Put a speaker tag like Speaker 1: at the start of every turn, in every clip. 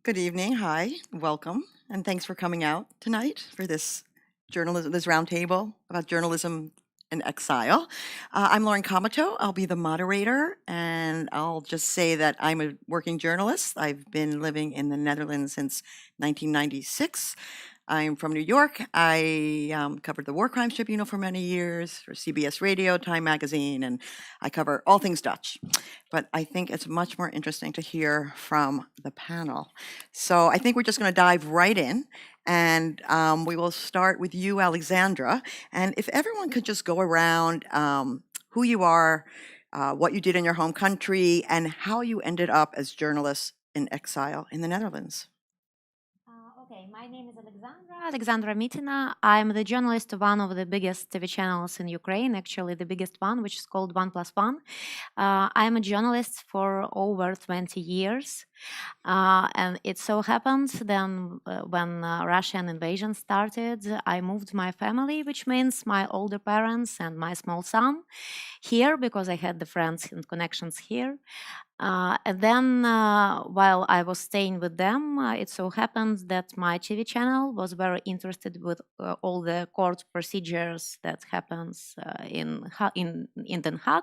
Speaker 1: Good evening. Hi, welcome, and thanks for coming out tonight for this roundtable about journalism in exile. I'm Lauren Kamato. I'll be the moderator, and I'll just say that I'm a working journalist. I've been living in the Netherlands since 1996. I'm from New York. I covered the War Crimes Tribunal for many years for CBS Radio, Time Magazine, and I cover all things Dutch. But I think it's much more interesting to hear from the panel. So I think we're just going to dive right in, and we will start with you, Alexandra. And if everyone could just go around who you are, what you did in your home country, and how you ended up as journalists in exile in the Netherlands.
Speaker 2: Okay, my name is Alexandra Mitina. I'm the journalist of one of the biggest TV channels in Ukraine, actually the biggest one, which is called 1+1. I'm a journalist for over 20 years. And it so happened then when Russian invasion started, I moved my family, which means my older parents and my small son, here because I had the friends and connections here. And then while I was staying with them, it so happened that my TV channel was very interested with all the court procedures that happens in Den Haag.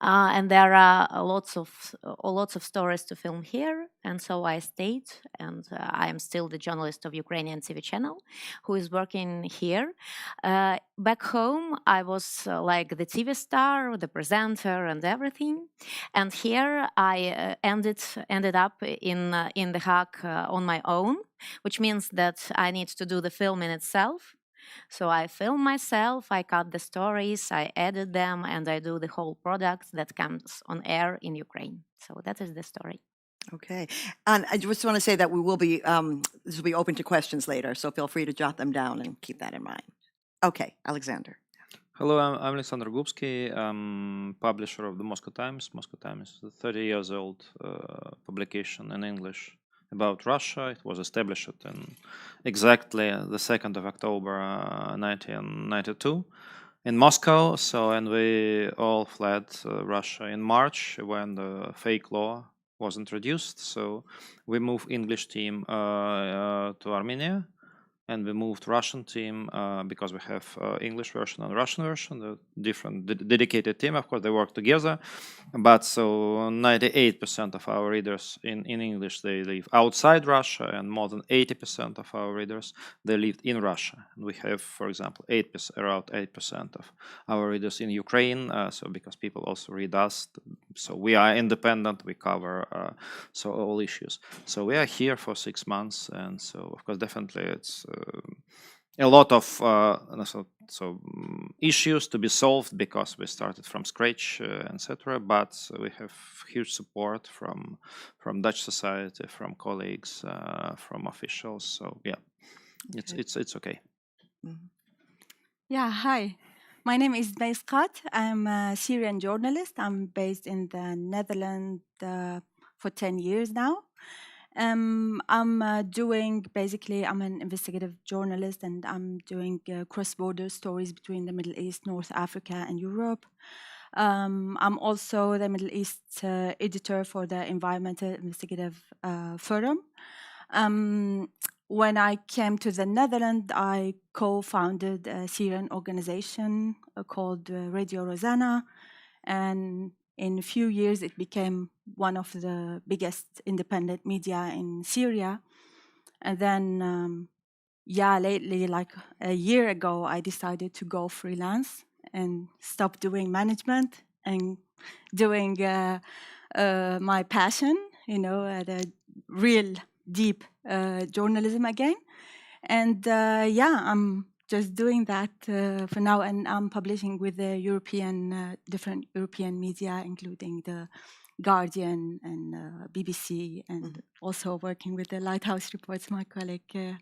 Speaker 2: And there are lots of stories to film here, and so I stayed, and I am still the journalist of Ukrainian TV channel who is working here. Back home, I was like the TV star, the presenter, and everything. And here I ended up in The Hague on my own, which means that I need to do the film in itself. So I film myself, I cut the stories, I edit them, and I do the whole product that comes on air in Ukraine. So that is the story.
Speaker 1: Okay, and I just want to say that we will be this will be open to questions later, so feel free to jot them down and keep that in mind. Okay, Alexander.
Speaker 3: Hello, I'm Alexander Gubsky. I'm publisher of the Moscow Times. Moscow Times is a 30 years old publication in English about Russia. It was established in exactly the 2nd of October 1992 in Moscow. And we all fled Russia in March when the fake law was introduced. So we moved English team to Armenia. And we moved Russian team because we have English version and Russian version, the different dedicated team. Of course, they work together. But so 98% of our readers in English, they live outside Russia, and more than 80% of our readers, they lived in Russia. And we have, for example, around 8% of our readers in Ukraine. So because people also read us, so we are independent. We cover so all issues. So we are here for 6 months, and so of course, definitely it's a lot of issues to be solved because we started from scratch, etc. But we have huge support from Dutch society, from colleagues, from officials. So yeah,
Speaker 1: Okay.
Speaker 3: it's okay.
Speaker 1: Mhm.
Speaker 4: Yeah, hi. My name is Meiskat. I'm a Syrian journalist. I'm based in the Netherlands for 10 years now. I'm I'm an investigative journalist, and I'm doing cross-border stories between the Middle East, North Africa, and Europe. I'm also the Middle East editor for the Environmental Investigative Forum. When I came to the Netherlands, I co-founded a Syrian organization called Radio Rosanna, and in a few years it became one of the biggest independent media in Syria. And then, lately, like a year ago, I decided to go freelance and stop doing management and doing my passion, the real deep journalism again. And I'm just doing that for now, and I'm publishing with the different European media, including the Guardian and BBC, and also working with the Lighthouse Reports, my colleague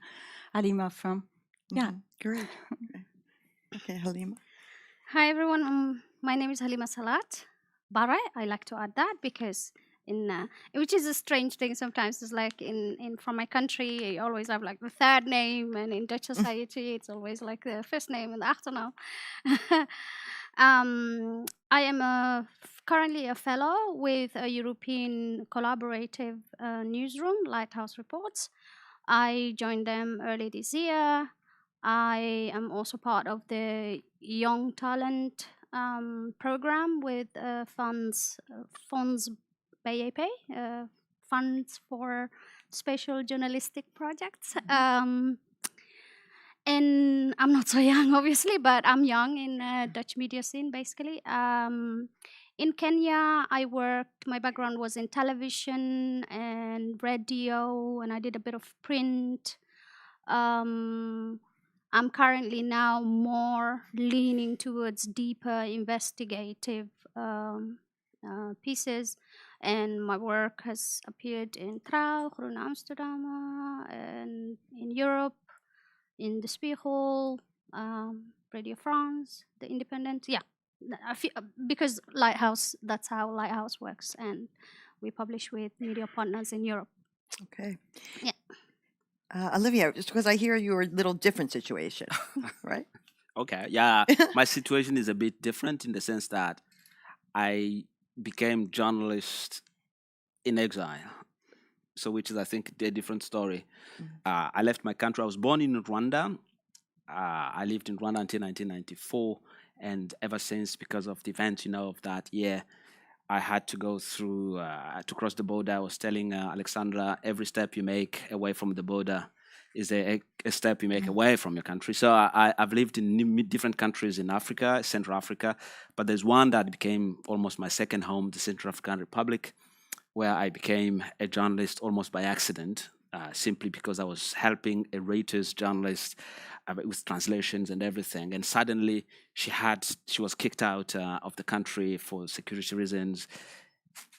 Speaker 4: Halima from. Yeah.
Speaker 1: Great. Okay, Halima.
Speaker 5: Hi everyone, my name is Halima Salat Bare. I like to add that because which is a strange thing sometimes. It's like in from my country, I always have like the third name, and in Dutch society, it's always like the first name and the achternaam. I am currently a fellow with a European collaborative newsroom, Lighthouse Reports. I joined them early this year. I am also part of the Young Talent program with Fonds BAP, Funds for Special Journalistic Projects. And I'm not so young, obviously, but I'm young in Dutch media scene, basically. In Kenya, my background was in television and radio, and I did a bit of print. I'm currently now more leaning towards deeper investigative pieces, and my work has appeared in Trouw, Groene Amsterdam, and in Europe, in the Spiegel, Radio France, The Independent. Yeah, because Lighthouse, that's how Lighthouse works, and we publish with media partners in Europe.
Speaker 1: Okay.
Speaker 5: Yeah.
Speaker 1: Olivia, just because I hear you're a little different situation, right?
Speaker 6: Okay, yeah. My situation is a bit different in the sense that I became journalist in exile. So, which is, I think, a different story. I left my country. I was born in Rwanda. I lived in Rwanda until 1994. And ever since, because of the events, of that year, I had to go through, to cross the border. I was telling Alexandra, every step you make away from the border is a step you make away from your country. So I've lived in different countries in Africa, Central Africa, but there's one that became almost my second home, the Central African Republic, where I became a journalist almost by accident, simply because I was helping a Reuters journalist with translations and everything. And suddenly she was kicked out of the country for security reasons,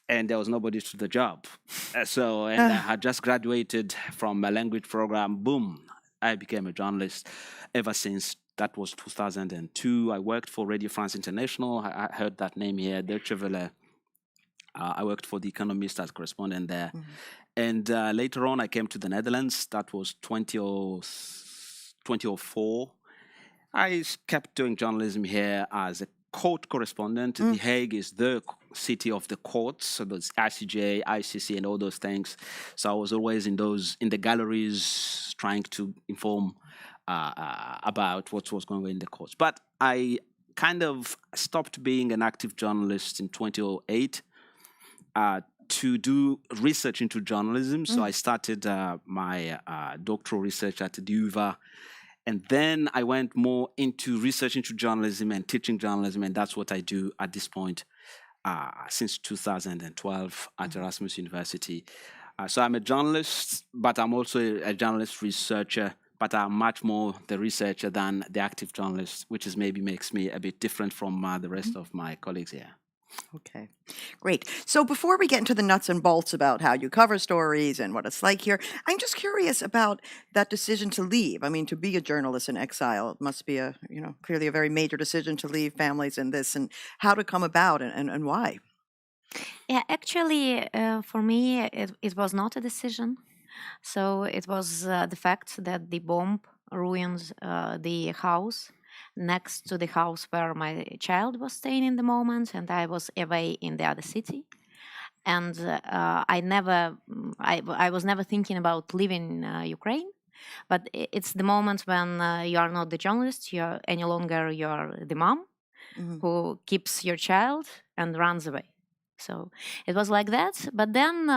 Speaker 6: and there was nobody to the job. I had just graduated from a language program. Boom, I became a journalist. Ever since, that was 2002. I worked for Radio France International. I heard that name here, Deutsche Welle. I worked for The Economist as correspondent there. And later on, I came to the Netherlands. That was 2004. I kept doing journalism here as a court correspondent. The Hague is the city of the courts, so there's ICJ, ICC, and all those things. So I was always in the galleries trying to inform about what was going on in the courts. But I kind of stopped being an active journalist in 2008 to do research into journalism. So I started my doctoral research at the UvA. And then I went more into research into journalism and teaching journalism, and that's what I do at this point since 2012 at Erasmus University. So I'm a journalist, but I'm also a journalist researcher, but I'm much more the researcher than the active journalist, which is maybe makes me a bit different from the rest of my colleagues here.
Speaker 1: Okay, great. So before we get into the nuts and bolts about how you cover stories and what it's like here, I'm just curious about that decision to leave. I mean, to be a journalist in exile must be clearly a very major decision to leave families and this, and how to come about and why.
Speaker 2: Yeah, actually, for me, it was not a decision. So it was the fact that the bomb ruined the house next to the house where my child was staying in the moment, and I was away in the other city. And I was never thinking about leaving Ukraine. But it's the moment when you are not the journalist, you're any longer you're the mom who keeps your child and runs away. So it was like that. But then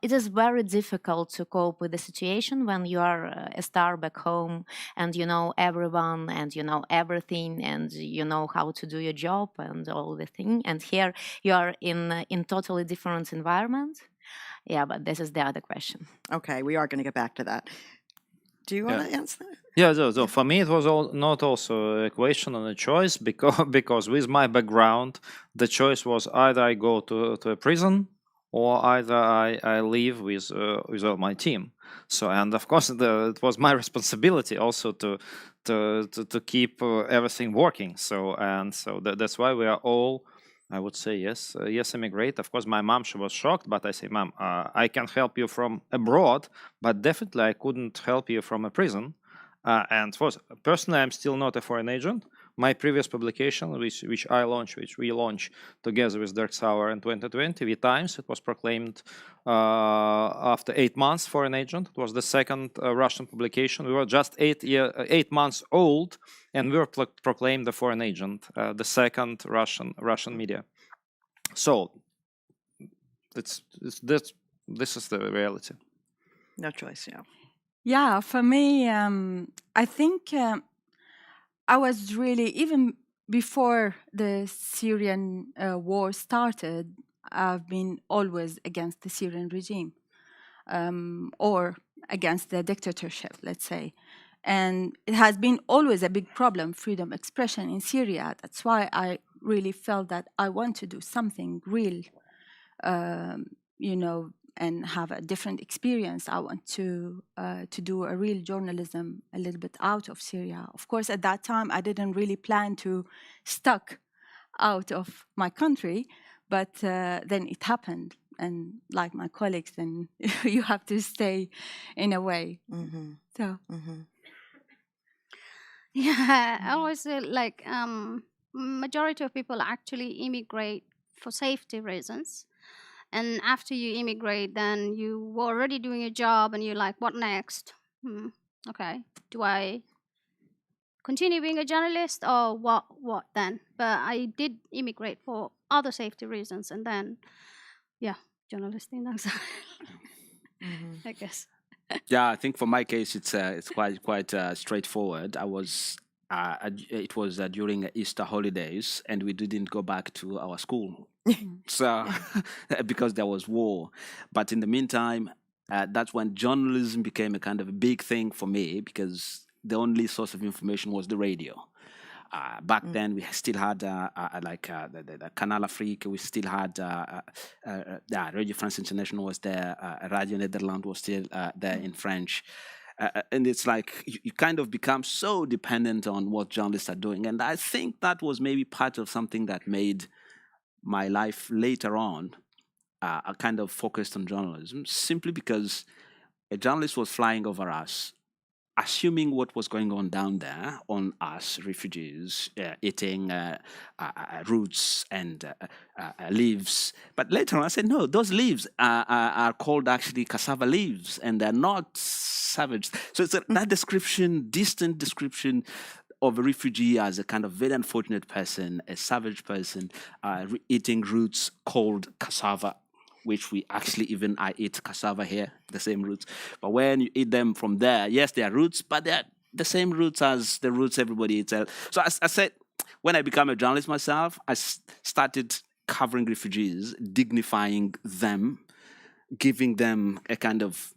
Speaker 2: it is very difficult to cope with the situation when you are a star back home and you know everyone and you know everything and you know how to do your job and all the thing. And here you are in totally different environment. Yeah, but this is the other question.
Speaker 1: Okay, we are going to get back to that. Do you want to answer that?
Speaker 3: Yeah, so for me it was not also a question and a choice because with my background, the choice was either I go to a prison or either I leave with all my team. So and of course it was my responsibility also to keep everything working. So that's why we are all, I would say yes, emigrate. Of course, my mom, she was shocked, but I say, Mom, I can help you from abroad, but definitely I couldn't help you from a prison. And personally, I'm still not a foreign agent, my previous publication, which we launched together with Dirk Sauer in 2020, The Times, it was proclaimed after 8 months foreign agent. It was the second Russian publication. We were just 8 months old, and we were proclaimed the foreign agent, the second Russian media. So this is the reality.
Speaker 1: No choice, yeah.
Speaker 4: Yeah, for me, I think I was really, even before the Syrian war started, I've been always against the Syrian regime or against the dictatorship, let's say. And it has been always a big problem, freedom of expression in Syria. That's why I really felt that I want to do something real, and have a different experience. I want to do a real journalism a little bit out of Syria. Of course, at that time, I didn't really plan to stuck out of my country, but then it happened. And like my colleagues, then you have to stay in a way.
Speaker 1: Mm-hmm.
Speaker 4: So.
Speaker 1: Mm-hmm.
Speaker 5: Yeah, I always say majority of people actually immigrate for safety reasons. And after you immigrate, then you were already doing a job and you're like, what next? Okay, do I continue being a journalist or what then? But I did immigrate for other safety reasons, and then, yeah, journalist in exile, I guess.
Speaker 6: Yeah, I think for my case, it's quite straightforward. It was during Easter holidays, and we didn't go back to our school, so because there was war. But in the meantime, that's when journalism became a kind of a big thing for me, because the only source of information was the radio. Back then, we still had the Canal Afrique. We still had Radio France International was there. Radio Nederland was still there in French. And it's like you kind of become so dependent on what journalists are doing. And I think that was maybe part of something that made my life later on kind of focused on journalism, simply because a journalist was flying over us, assuming what was going on down there on us, refugees, eating roots and leaves. But later on, I said, no, those leaves are called actually cassava leaves, and they're not savage. So it's that description, distant description of a refugee as a kind of very unfortunate person, a savage person, eating roots called cassava, which we actually I eat cassava here, the same roots. But when you eat them from there, yes, they are roots, but they're the same roots as the roots everybody eats. So I said, when I became a journalist myself, I started covering refugees, dignifying them, giving them a kind of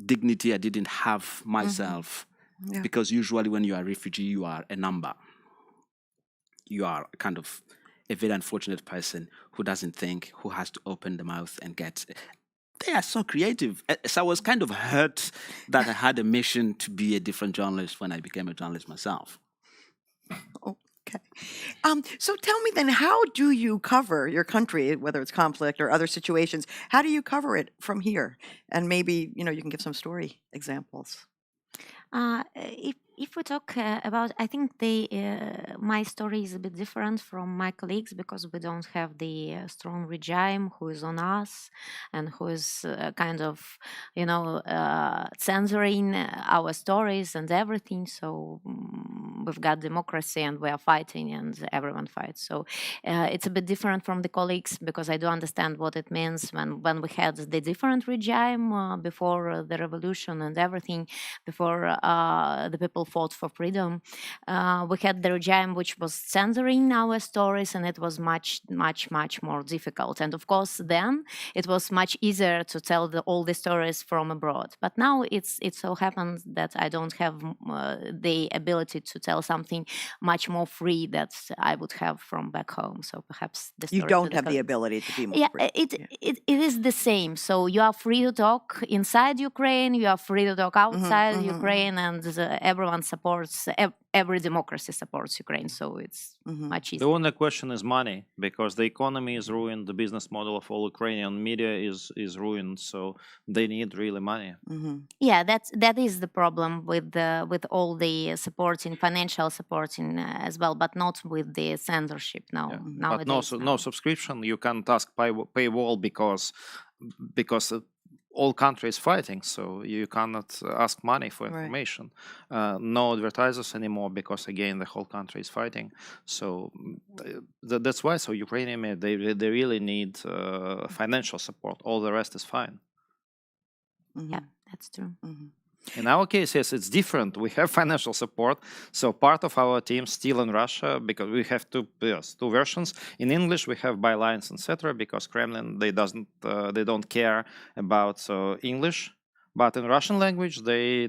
Speaker 6: dignity I didn't have myself.
Speaker 1: Yeah.
Speaker 6: Because usually when you are a refugee, you are a number. You are kind of a very unfortunate person who doesn't think, who has to open the mouth and get. They are so creative. So I was kind of hurt that I had a mission to be a different journalist when I became a journalist myself.
Speaker 1: Okay. So tell me then, how do you cover your country, whether it's conflict or other situations? How do you cover it from here? And maybe, you can give some story examples.
Speaker 2: If we talk about, I think my story is a bit different from my colleagues, because we don't have the strong regime who is on us and who is kind of, censoring our stories and everything. So we've got democracy and we are fighting and everyone fights. So it's a bit different from the colleagues, because I do understand what it means when we had the different regime before the revolution and everything, before the people fought for freedom. We had the regime which was censoring our stories, and it was much, much, much more difficult. And of course, then it was much easier to tell all the stories from abroad. But now it so happens that I don't have the ability to tell something much more free that I would have from back home. So perhaps the
Speaker 1: You don't have the ability to be more
Speaker 2: yeah,
Speaker 1: free.
Speaker 2: it is the same. So you are free to talk inside Ukraine, you are free to talk outside Ukraine, and everyone supports every democracy supports Ukraine, so it's
Speaker 1: Mhm.
Speaker 2: much
Speaker 3: The
Speaker 2: easier.
Speaker 3: only question is money, because the economy is ruined, the business model of all Ukrainian media is ruined, so they need really money.
Speaker 1: Mhm.
Speaker 2: Yeah, that is the problem with all the supporting, financial supporting as well, but not with the censorship. No,
Speaker 3: Yeah.
Speaker 2: nowadays
Speaker 3: But no subscription. You can't ask paywall because all countries fighting, so you cannot ask money for
Speaker 1: Right.
Speaker 3: information. No advertisers anymore because again the whole country is fighting. So that's why. So Ukrainian media, they really need financial support. All the rest is fine.
Speaker 2: Yeah,
Speaker 1: Mhm.
Speaker 2: that's true.
Speaker 1: Mhm.
Speaker 3: In our case, yes, it's different. We have financial support. So part of our team still in Russia, because we have two versions. In English, we have bylines, etc. Because Kremlin they don't care about English. But in Russian language, they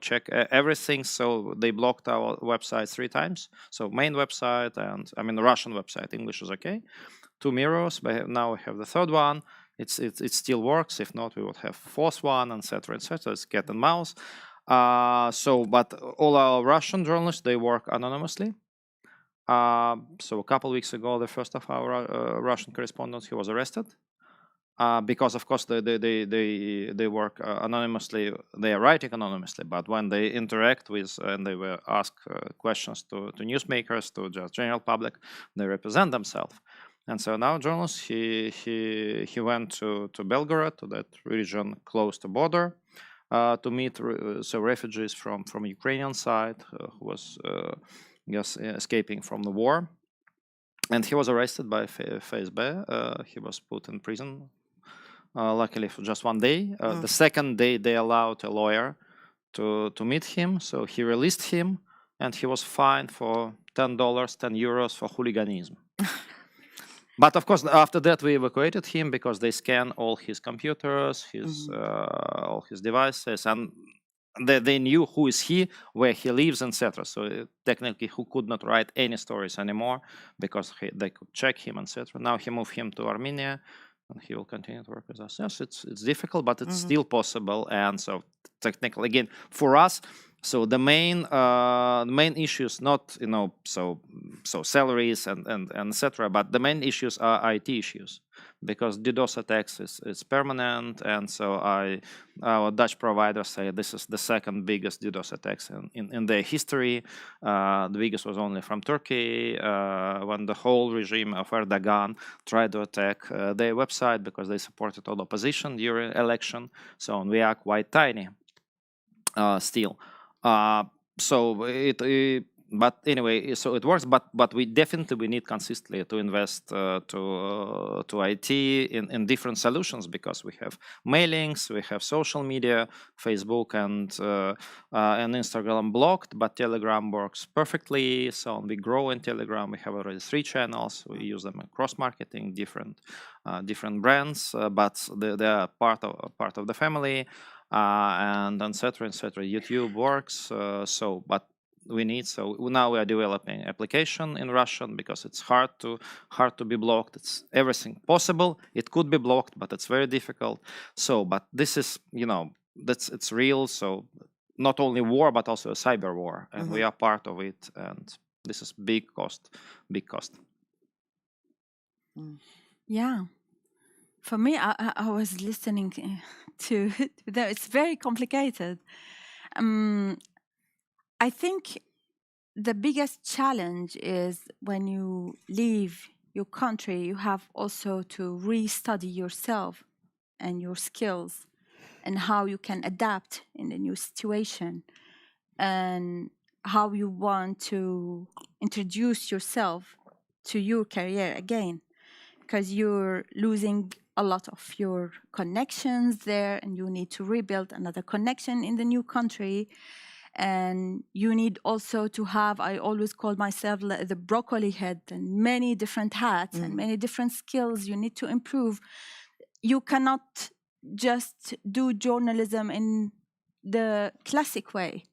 Speaker 3: check everything. So they blocked our website 3 times. So main website and Russian website. English is okay. 2 mirrors. But now we have the third one. It still works. If not, we would have fourth one, etc., etc. It's cat and mouse. But all our Russian journalists, they work anonymously. So a couple weeks ago, the first of our Russian correspondents, he was arrested. Because of course they work anonymously, they are writing anonymously, but when they interact with and they will ask questions to newsmakers, to just general public, they represent themselves. And so now journalist, he went to Belgorod, to that region close to border, to meet refugees from Ukrainian side who was escaping from the war. And he was arrested by FSB. He was put in prison, luckily for just 1 day. The second day they allowed a lawyer to meet him, so he released him, and he was fined for $10, 10 euros for hooliganism. But of course, after that, we evacuated him because they scan all his computers, all his devices, and they knew who is he, where he lives, etc. So technically, who could not write any stories anymore because they could check him, etc. Now he moved him to Armenia, and he will continue to work with us. Yes, it's difficult, but it's still possible. And so technically, again, for us, so the main issues not so salaries and etc. But the main issues are IT issues, because DDoS attacks is permanent, and so our Dutch providers say this is the second biggest DDoS attacks in their history. The biggest was only from Turkey when the whole regime of Erdogan tried to attack their website because they supported all opposition during election. So we are quite tiny still. But anyway, so it works. But we definitely need consistently to invest to IT in different solutions, because we have mailings, we have social media, Facebook and Instagram blocked, but Telegram works perfectly. So we grow in Telegram. We have already 3 channels. We use them in cross marketing, different brands, but they are part of the family. And etc. YouTube works. But we need, so now we are developing application in Russian because it's hard to be blocked. It's everything possible. It could be blocked, but it's very difficult. So, but this is, it's real. So not only war, but also a cyber war, and we are part of it. And this is big cost.
Speaker 4: Yeah. For me, I was listening to that. It's very complicated. I think the biggest challenge is when you leave your country, you have also to restudy yourself and your skills and how you can adapt in the new situation and how you want to introduce yourself to your career again, because you're losing a lot of your connections there and you need to rebuild another connection in the new country. And you need also to have, I always call myself the broccoli head, and many different hats and many different skills you need to improve. You cannot just do journalism in the classic way,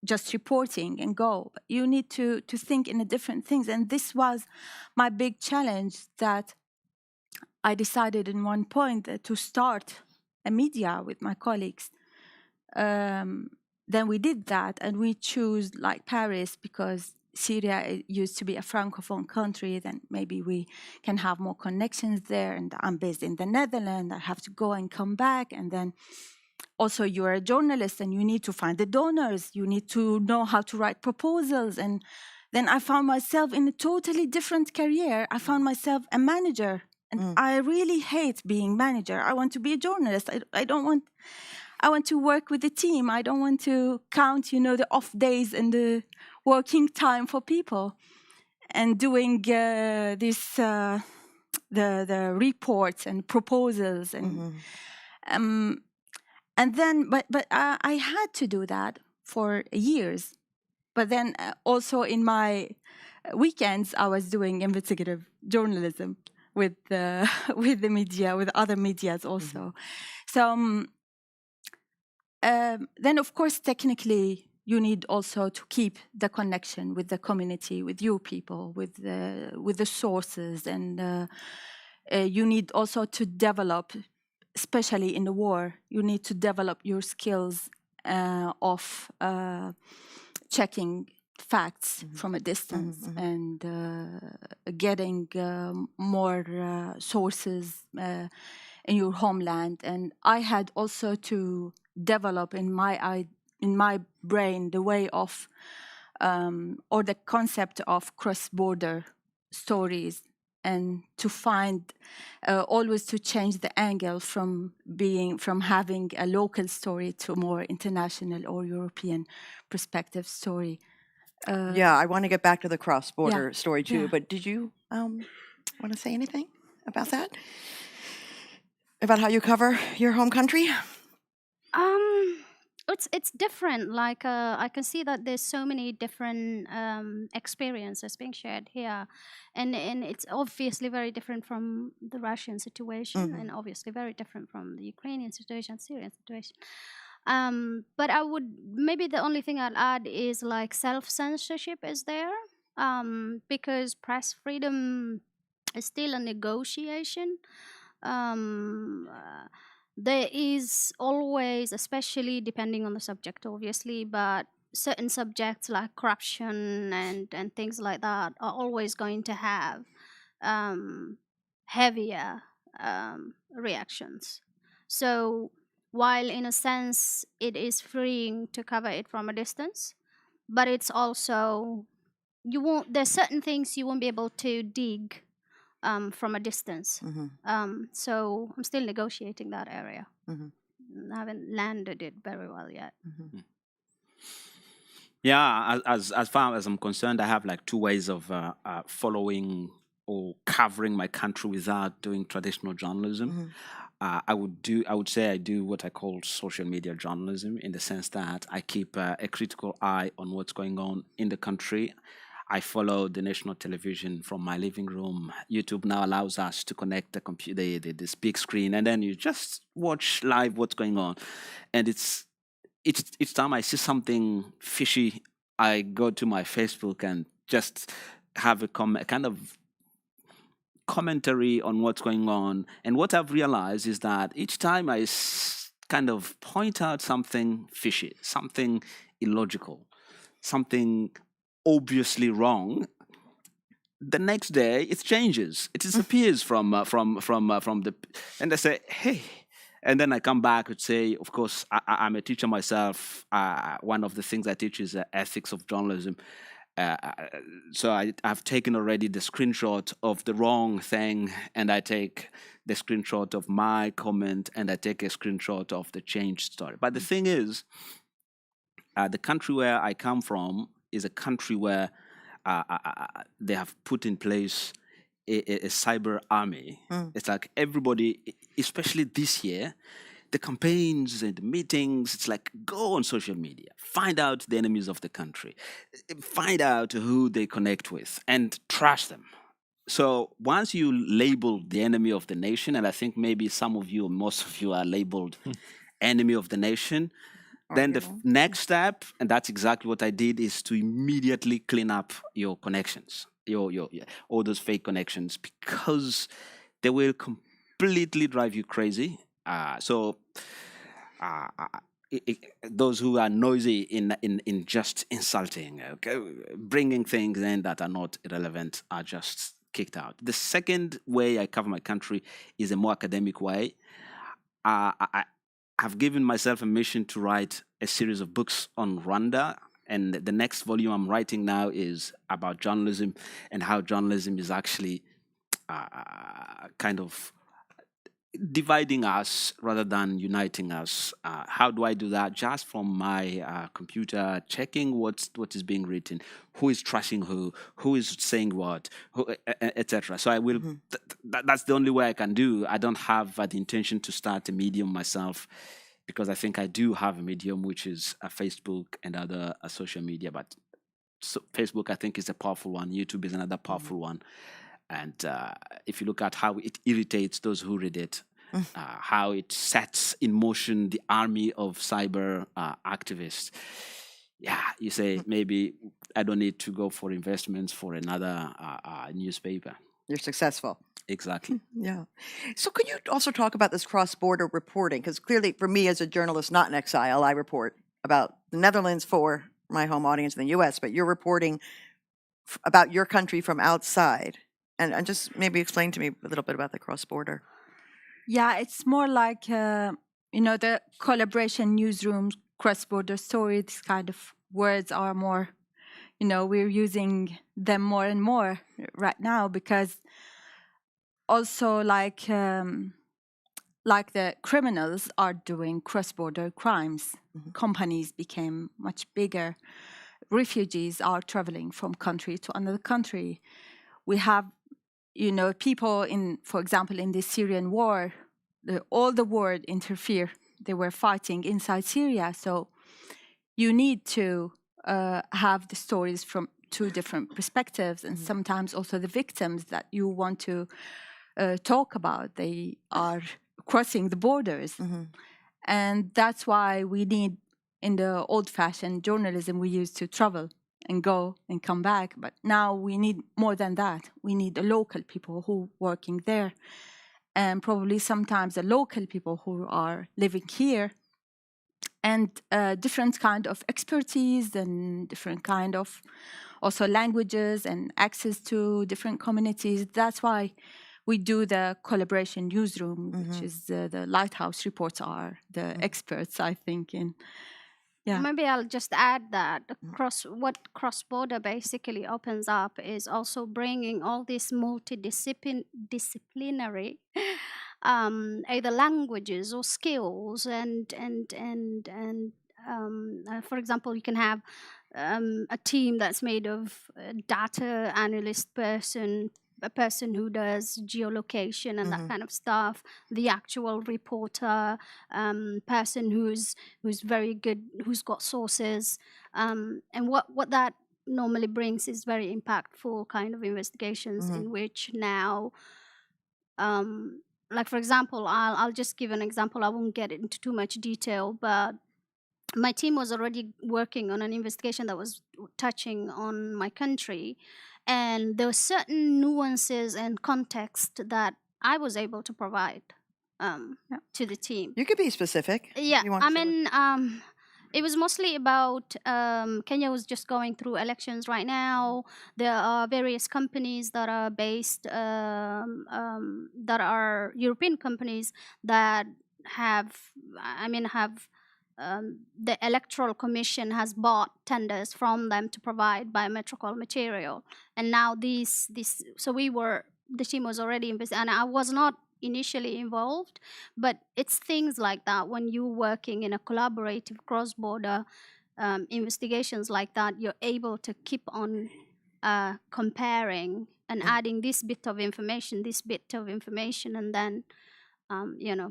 Speaker 4: just reporting and go. You need to think in a different things. And this was my big challenge, that I decided in one point to start a media with my colleagues. then we did that, and we chose like Paris because Syria used to be a francophone country. Then maybe we can have more connections there. And I'm based in the Netherlands. I have to go and come back, and then also you're a journalist and you need to find the donors. You need to know how to write proposals. And then I found myself in a totally different career. I found myself a manager, and I really hate being manager. I want to be a journalist. I don't want. I want to work with the team. I don't want to count, the off days and the working time for people, and doing the reports and proposals and then but I had to do that for years. But then also in my weekends, I was doing investigative journalism with with the media, with other medias also. So then, of course, technically, you need also to keep the connection with the community, with you people, with the sources, and you need also to develop, especially in the war, you need to develop your skills of checking facts from a distance and getting more sources in your homeland. And I had also to develop in my brain the way of or the concept of cross-border stories, and to find always to change the angle from having a local story to more international or European perspective story.
Speaker 1: Yeah, I want to get back to the cross-border story too,
Speaker 4: yeah.
Speaker 1: but did you want to say anything about that? About how you cover your home country?
Speaker 5: It's different. Like I can see that there's so many different experiences being shared here, and it's obviously very different from the Russian situation, and obviously very different from the Ukrainian situation, Syrian situation. But I would, maybe the only thing I'll add is like self-censorship is there, because press freedom is still a negotiation. There is always, especially depending on the subject, obviously, but certain subjects like corruption and things like that are always going to have heavier reactions. So while in a sense it is freeing to cover it from a distance, but it's also, there's certain things you won't be able to dig from a distance. So I'm still negotiating that area. I haven't landed it very well yet.
Speaker 6: Yeah, as far as I'm concerned, I have like two ways of following or covering my country without doing traditional journalism. I would say I do what I call social media journalism, in the sense that I keep a critical eye on what's going on in the country. I follow the national television from my living room. YouTube now allows us to connect the computer, this big screen, and then you just watch live what's going on. And each time I see something fishy, I go to my Facebook and just have a kind of commentary on what's going on. And what I've realized is that each time I kind of point out something fishy, something illogical, something obviously wrong, the next day it changes. It disappears from the, and I say, hey. And then I come back and say, of course, I'm a teacher myself. One of the things I teach is ethics of journalism. So I've taken already the screenshot of the wrong thing, and I take the screenshot of my comment, and I take a screenshot of the changed story. But the thing is, the country where I come from is a country where they have put in place a cyber army. It's like everybody, especially this year, the campaigns and the meetings, it's like go on social media, find out the enemies of the country, find out who they connect with, and trash them. So once you label the enemy of the nation, and I think maybe some of you or most of you are labeled enemy of the nation, then the next step, and that's exactly what I did, is to immediately clean up your connections, your all those fake connections, because they will completely drive you crazy. So those who are noisy in just insulting, okay, bringing things in that are not relevant are just kicked out. The second way I cover my country is a more academic way. I've given myself a mission to write a series of books on Rwanda, and the next volume I'm writing now is about journalism and how journalism is actually kind of dividing us rather than uniting us. How do I do that? Just from my computer, checking what is being written, who is trashing who is saying what, etc. So I will. That's the only way I can do. I don't have the intention to start a medium myself, because I think I do have a medium, which is Facebook and other social media. But Facebook, I think, is a powerful one. YouTube is another powerful one. And if you look at how it irritates those who read it, how it sets in motion the army of cyber activists, you say, maybe I don't need to go for investments for another newspaper.
Speaker 1: You're successful.
Speaker 6: Exactly.
Speaker 1: Yeah. So could you also talk about this cross-border reporting? Because clearly, for me as a journalist not in exile, I report about the Netherlands for my home audience in the U.S., but you're reporting about your country from outside. And just maybe explain to me a little bit about the cross-border.
Speaker 4: Yeah, it's more like, the collaboration newsroom, cross-border story, these kind of words are more, we're using them more and more right now, because also like the criminals are doing cross-border crimes. Companies became much bigger. Refugees are traveling from country to another country. We have people for example, in the Syrian war, all the world interfere. They were fighting inside Syria. So you need to have the stories from two different perspectives, and sometimes also the victims that you want to talk about. They are crossing the borders. And that's why we need, in the old-fashioned journalism, we used to travel and go and come back. But now we need more than that. We need the local people who are working there, and probably sometimes the local people who are living here, and different kind of expertise and different kind of also languages and access to different communities. That's why we do the collaboration newsroom, which is the Lighthouse reports are the experts, I think, in. Yeah.
Speaker 5: Maybe I'll just add that what cross-border basically opens up is also bringing all these multidisciplinary either languages or skills, and for example, you can have a team that's made of a data analyst person, a person who does geolocation and that kind of stuff, the actual reporter, person who's very good, who's got sources, and what that normally brings is very impactful kind of investigations in which now, like for example, I'll just give an example. I won't get into too much detail, but my team was already working on an investigation that was touching on my country. And there were certain nuances and context that I was able to provide to the team.
Speaker 1: You could be specific.
Speaker 5: Yeah,
Speaker 1: You want
Speaker 5: I
Speaker 1: to.
Speaker 5: mean, it was mostly about Kenya was just going through elections right now. There are various companies that are based, that are European companies that have the Electoral Commission has bought tenders from them to provide biometrical material. And now the team was already invested, and I was not initially involved, but it's things like that. When you're working in a collaborative cross-border investigations like that, you're able to keep on comparing and adding this bit of information, and then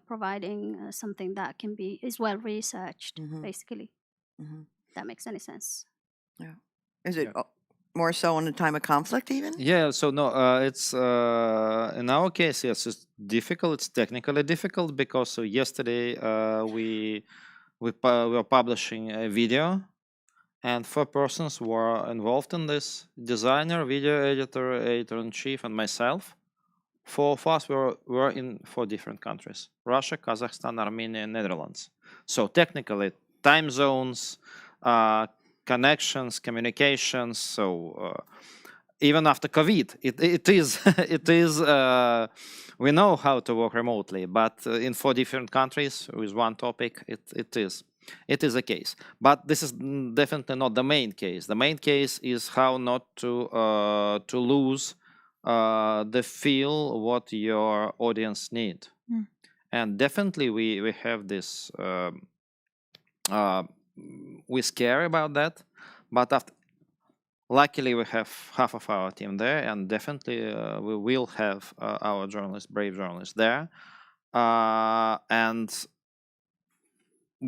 Speaker 5: providing something that is well researched, basically. That makes any sense.
Speaker 1: Yeah. Is it more so in a time of conflict even?
Speaker 3: Yeah, so no, it's in our case, yes, it's difficult. It's technically difficult because yesterday we were publishing a video, and 4 persons were involved in this: designer, video editor, editor-in-chief, and myself. 4 of us were in 4 different countries: Russia, Kazakhstan, Armenia, and Netherlands. So technically time zones, connections, communications. So even after COVID, it is it is. We know how to work remotely, but in 4 different countries with one topic, it is a case. But this is definitely not the main case. The main case is how not to lose the feel what your audience need.
Speaker 4: Mm.
Speaker 3: And definitely we have this. We scare about that, but luckily we have half of our team there, and definitely we will have our journalists, brave journalists there, and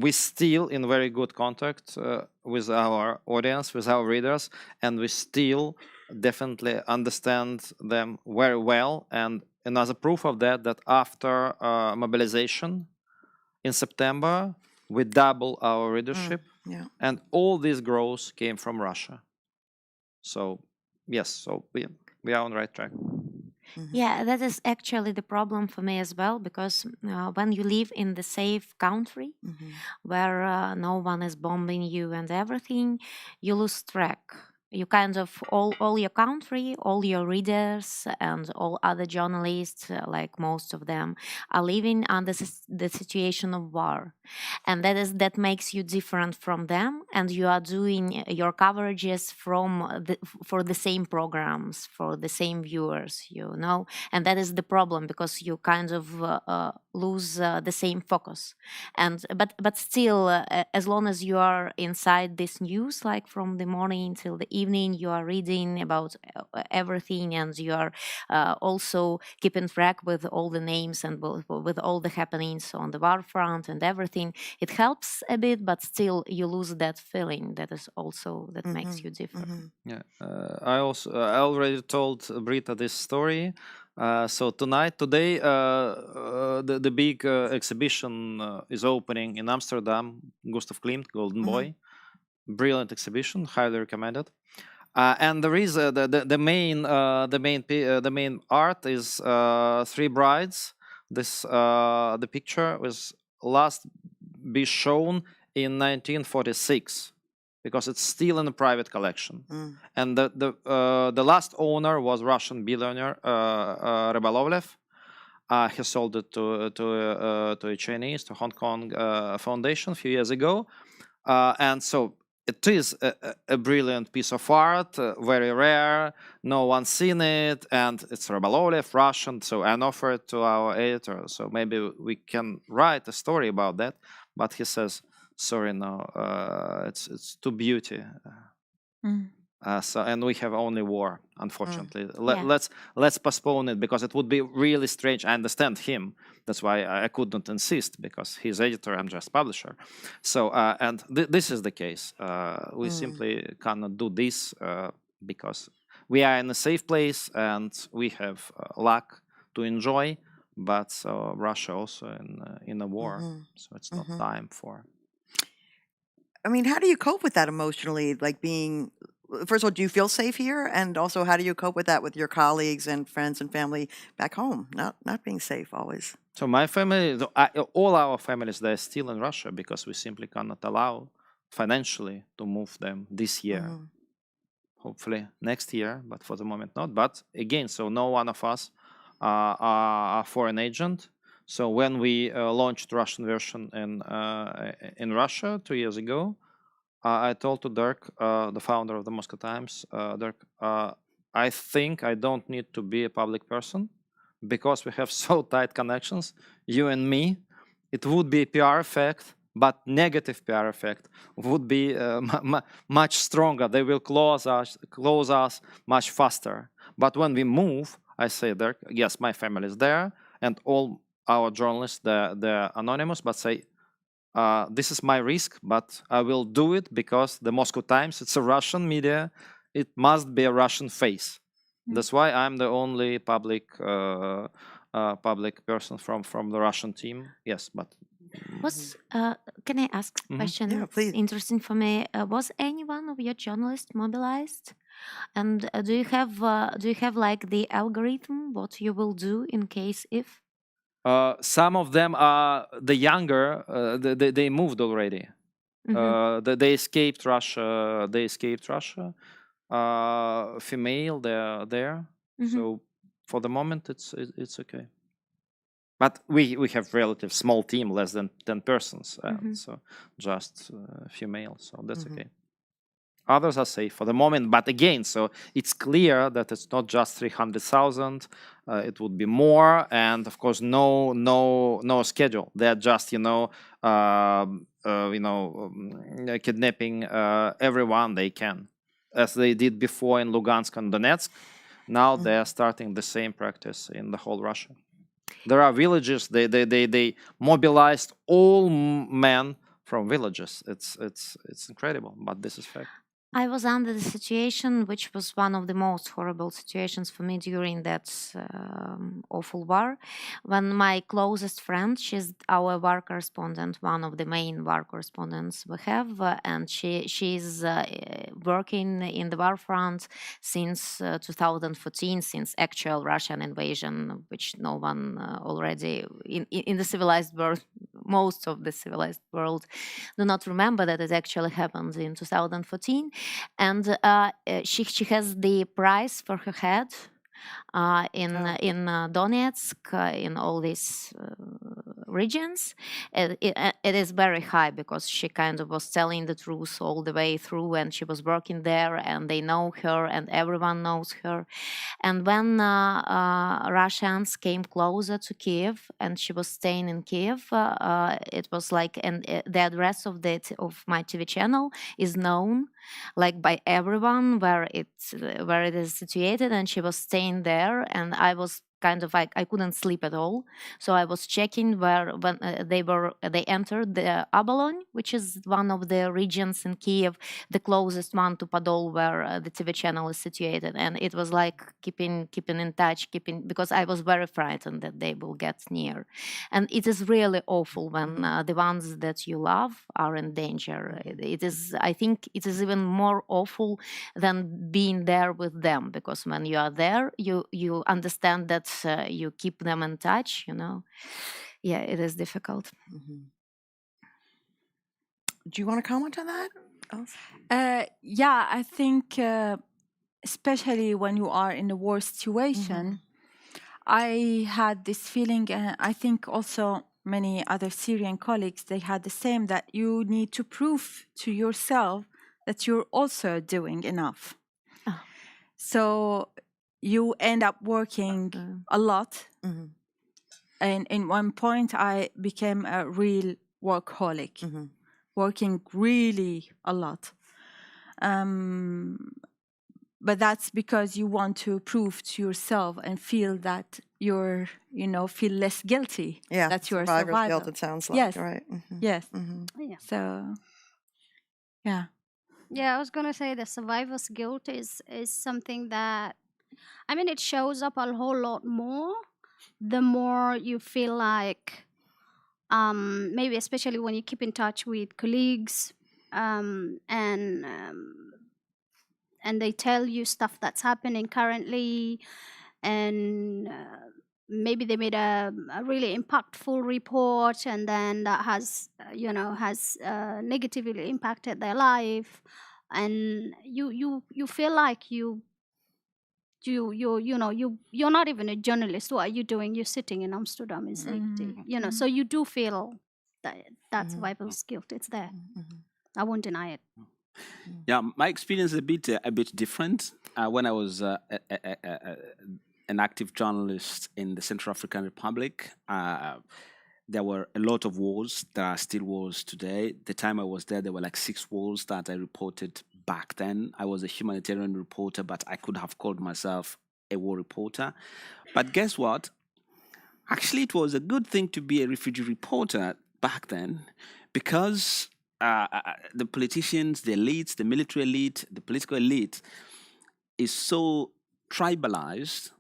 Speaker 3: we still in very good contact with our audience, with our readers, and we still definitely understand them very well. And another proof of that, that after mobilization in September, we double our readership,
Speaker 1: Yeah.
Speaker 3: and all this growth came from Russia. So yes, so we are on the right track.
Speaker 2: Yeah, that is actually the problem for me as well, because when you live in the safe country where no one is bombing you and everything, you lose track. You kind of all your country, all your readers, and all other journalists, like most of them, are living under the situation of war, and that makes you different from them, and you are doing your coverages for the same programs, for the same viewers, and that is the problem, because you kind of lose the same focus. And but still, as long as you are inside this news, like from the morning till the evening, you are reading about everything, and you are also keeping track with all the names and with all the happenings on the war front and everything. It helps a bit, but still you lose that feeling that is also that makes you different.
Speaker 3: Yeah, I already told Brita this story. So today, the big exhibition is opening in Amsterdam. Gustav Klimt, Golden Boy, brilliant exhibition, highly recommended. And there is the main art is 3 brides. This the picture was last be shown in 1946, because it's still in a private collection. And the last owner was Russian billionaire Rybolovlev. He sold it to a Chinese, to Hong Kong foundation a few years ago, and so it is a brilliant piece of art, very rare. No one's seen it, and it's Rybolovlev, Russian. So I offered it to our editor. So maybe we can write a story about that. But he says, "Sorry, no, it's too beauty." So and we have only war, unfortunately. Let's postpone it, because it would be really strange. I understand him. That's why I could not insist, because he's editor, I'm just publisher. So and this is the case. We simply cannot do this because we are in a safe place and we have luck to enjoy. But Russia also in a war, so it's not time for.
Speaker 1: I mean, how do you cope with that emotionally? Like being, first of all, do you feel safe here? And also, how do you cope with that with your colleagues and friends and family back home? Not being safe always.
Speaker 3: So my family, all our families, they're still in Russia, because we simply cannot allow financially to move them this year. Hopefully next year, but for the moment not. But again, so no one of us are a foreign agent. So when we launched Russian version in Russia 2 years ago, I told to Dirk, the founder of the Moscow Times, Dirk, I think I don't need to be a public person, because we have so tight connections, you and me. It would be a PR effect, but negative PR effect would be much stronger. They will close us much faster. But when we move, I say, Dirk, yes, my family is there, and all our journalists, they're anonymous, but say, this is my risk, but I will do it, because the Moscow Times, it's a Russian media, it must be a Russian face. That's why I'm the only public person from the Russian team. Yes, but
Speaker 2: Can I ask a question?
Speaker 1: Yeah, please.
Speaker 2: It's interesting for me. Was anyone of your journalists mobilized? And do you have like the algorithm what you will do in case if?
Speaker 3: some of them are the younger. They moved already. They escaped Russia. They escaped Russia. Female, they're there. So for the moment, it's okay. But we have relative small team, less than 10 persons, so just female. So that's okay. Others are safe for the moment, but again, so it's clear that it's not just 300,000. It would be more, and of course, no schedule. They're just kidnapping everyone they can, as they did before in Lugansk and Donetsk. Now they are starting the same practice in the whole Russia. There are villages. They mobilized all men from villages. It's incredible, but this is fact.
Speaker 2: I was under the situation, which was one of the most horrible situations for me during that awful war, when my closest friend, she's our war correspondent, one of the main war correspondents we have, and she's working in the war front since 2014, since actual Russian invasion, which no one already in the civilized world, most of the civilized world, do not remember that it actually happened in 2014. And she has the prize for her head in Donetsk, in all these regions. It is very high because she kind of was telling the truth all the way through, and she was working there, and they know her, and everyone knows her. And when Russians came closer to Kiev, and she was staying in Kiev, it was like, and the address of my TV channel is known, like, by everyone where it is situated, and she was staying there, and I was kind of like, I couldn't sleep at all, so I was checking where when they entered the Abalon, which is one of the regions in Kiev, the closest one to Podol, where the TV channel is situated, and it was like keeping in touch, because I was very frightened that they will get near, and it is really awful when the ones that you love are in danger. It is, I think, it is even more awful than being there with them, because when you are there, you understand that you keep them in touch, Yeah, it is difficult.
Speaker 1: Do you want to comment on that?
Speaker 4: Yeah, I think especially when you are in a war situation, I had this feeling, and I think also many other Syrian colleagues, they had the same, that you need to prove to yourself that you're also doing enough.
Speaker 2: Oh.
Speaker 4: So you end up working a lot. And in one point, I became a real workaholic, working really a lot. But that's because you want to prove to yourself and feel that you're, feel less guilty.
Speaker 1: Yeah,
Speaker 4: that you're a
Speaker 1: survivor's
Speaker 4: survivor.
Speaker 1: guilt, it sounds like,
Speaker 4: Yes.
Speaker 1: right?
Speaker 4: Yes.
Speaker 5: Yeah.
Speaker 4: So, yeah.
Speaker 5: Yeah, I was gonna say the survivor's guilt is something that, I mean, it shows up a whole lot more the more you feel like, maybe especially when you keep in touch with colleagues, and they tell you stuff that's happening currently, and maybe they made a really impactful report, and then that has negatively impacted their life, and you feel like you're not even a journalist. What are you doing? You're sitting in Amsterdam. It's like, so you do feel that survival's guilt. It's there. I won't deny it.
Speaker 6: Yeah, my experience is a bit different. When I was an active journalist in the Central African Republic, there were a lot of wars. There are still wars today. The time I was there were like 6 wars that I reported back then. I was a humanitarian reporter, but I could have called myself a war reporter. But guess what? Actually, it was a good thing to be a refugee reporter back then, because the politicians, the elites, the military elite, the political elite is so tribalized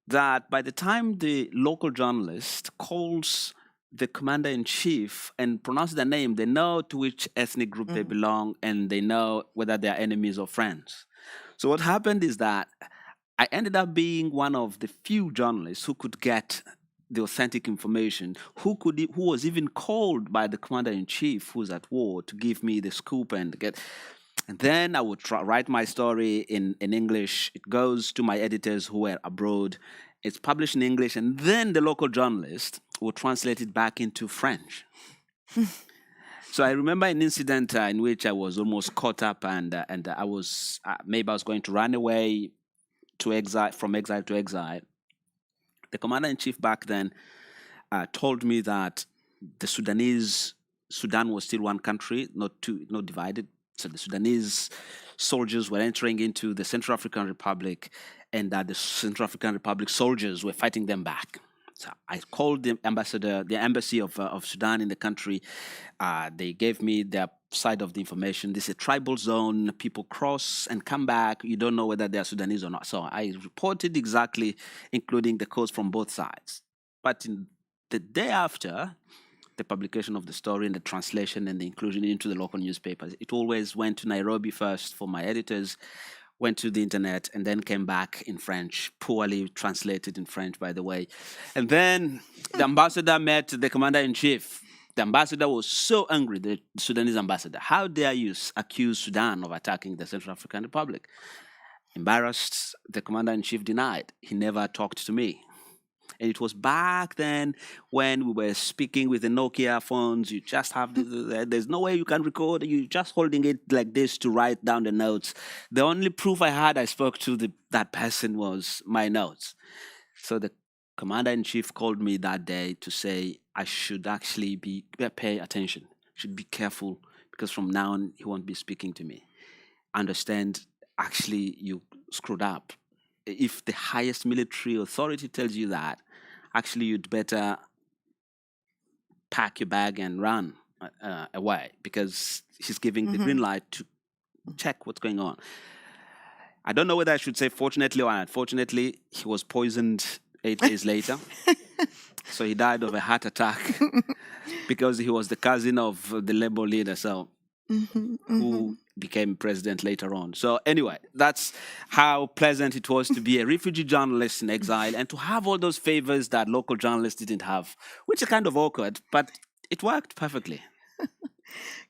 Speaker 6: that by the time the local journalist calls the commander-in-chief and pronounces their name, they know to which ethnic group they belong, and they know whether they're enemies or friends. So what happened is that I ended up being one of the few journalists who could get the authentic information? Who was even called by the commander-in-chief who's at war to give me the scoop and get... And then I would write my story in English. It goes to my editors who were abroad. It's published in English, and then the local journalist will translate it back into French. So I remember an incident in which I was almost caught up, and I was maybe I was going to run away to exile, from exile to exile. The commander-in-chief back then told me that Sudan was still one country, not divided. So the Sudanese soldiers were entering into the Central African Republic, and that the Central African Republic soldiers were fighting them back. So I called the embassy of Sudan in the country. They gave me their side of the information. This is a tribal zone. People cross and come back. You don't know whether they are Sudanese or not. So I reported exactly, including the codes from both sides. But in the day after the publication of the story and the translation and the inclusion into the local newspapers, it always went to Nairobi first for my editors, went to the internet, and then came back in French, poorly translated in French, by the way. And then the ambassador met the commander-in-chief. The ambassador was so angry, the Sudanese ambassador. How dare you accuse Sudan of attacking the Central African Republic? Embarrassed, the commander-in-chief denied. He never talked to me. And it was back then when we were speaking with the Nokia phones. You just have, there's no way you can record. You're just holding it like this to write down the notes. The only proof I had I spoke to that person was my notes. So the commander-in-chief called me that day to say I should actually pay attention, should be careful, because from now on he won't be speaking to me. Understand, actually you screwed up. If the highest military authority tells you that, actually you'd better pack your bag and run away, because he's giving the green light to check what's going on. I don't know whether I should say fortunately or unfortunately, he was poisoned 8 days later. So he died of a heart attack because he was the cousin of the Labour leader. So who became president later on. So anyway, that's how pleasant it was to be a refugee journalist in exile and to have all those favors that local journalists didn't have, which is kind of awkward, but it worked perfectly.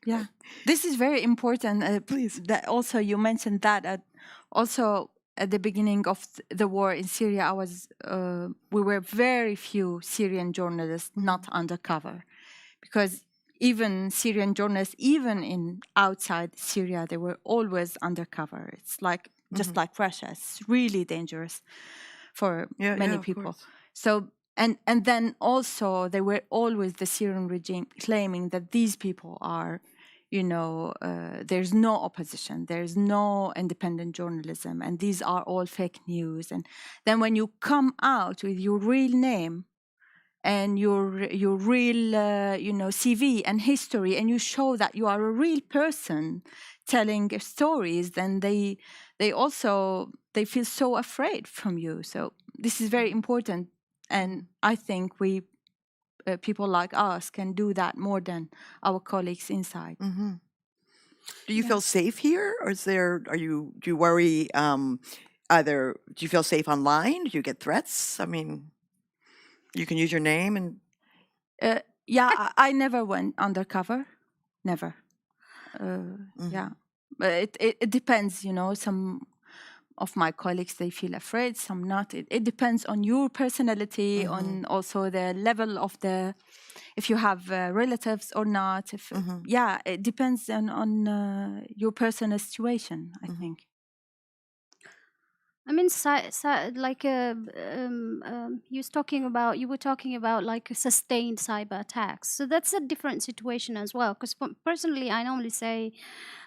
Speaker 4: Yeah, this is very important.
Speaker 1: Please.
Speaker 4: That also, you mentioned that also at the beginning of the war in Syria, we were very few Syrian journalists not undercover, because even Syrian journalists, even in outside Syria, they were always undercover. It's like just like Russia. It's really dangerous for many people.
Speaker 1: Course.
Speaker 4: So and then also they were always, the Syrian regime, claiming that these people are, there's no opposition, there's no independent journalism, and these are all fake news. And then when you come out with your real name and your real CV and history, and you show that you are a real person telling stories, then they feel so afraid from you. So this is very important, and I think people like us can do that more than our colleagues inside.
Speaker 1: Do you feel safe here, or do you worry? Either do you feel safe online? Do you get threats? I mean, you can use your name and.
Speaker 4: I never went undercover, never. Yeah, but it depends. Some of my colleagues, they feel afraid, some not. It depends on your personality, on also the level of if you have relatives or not. It depends on your personal situation, I think.
Speaker 5: I mean, you were talking about like sustained cyber attacks. So that's a different situation as well. Because personally, I normally say,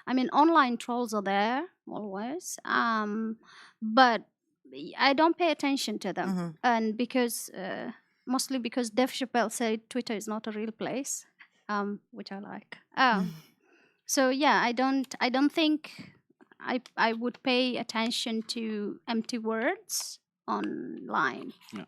Speaker 5: online trolls are there always, but I don't pay attention to them, and mostly because Dave Chappelle said Twitter is not a real place, which I like. So yeah, I don't think I would pay attention to empty words online.
Speaker 6: Yeah.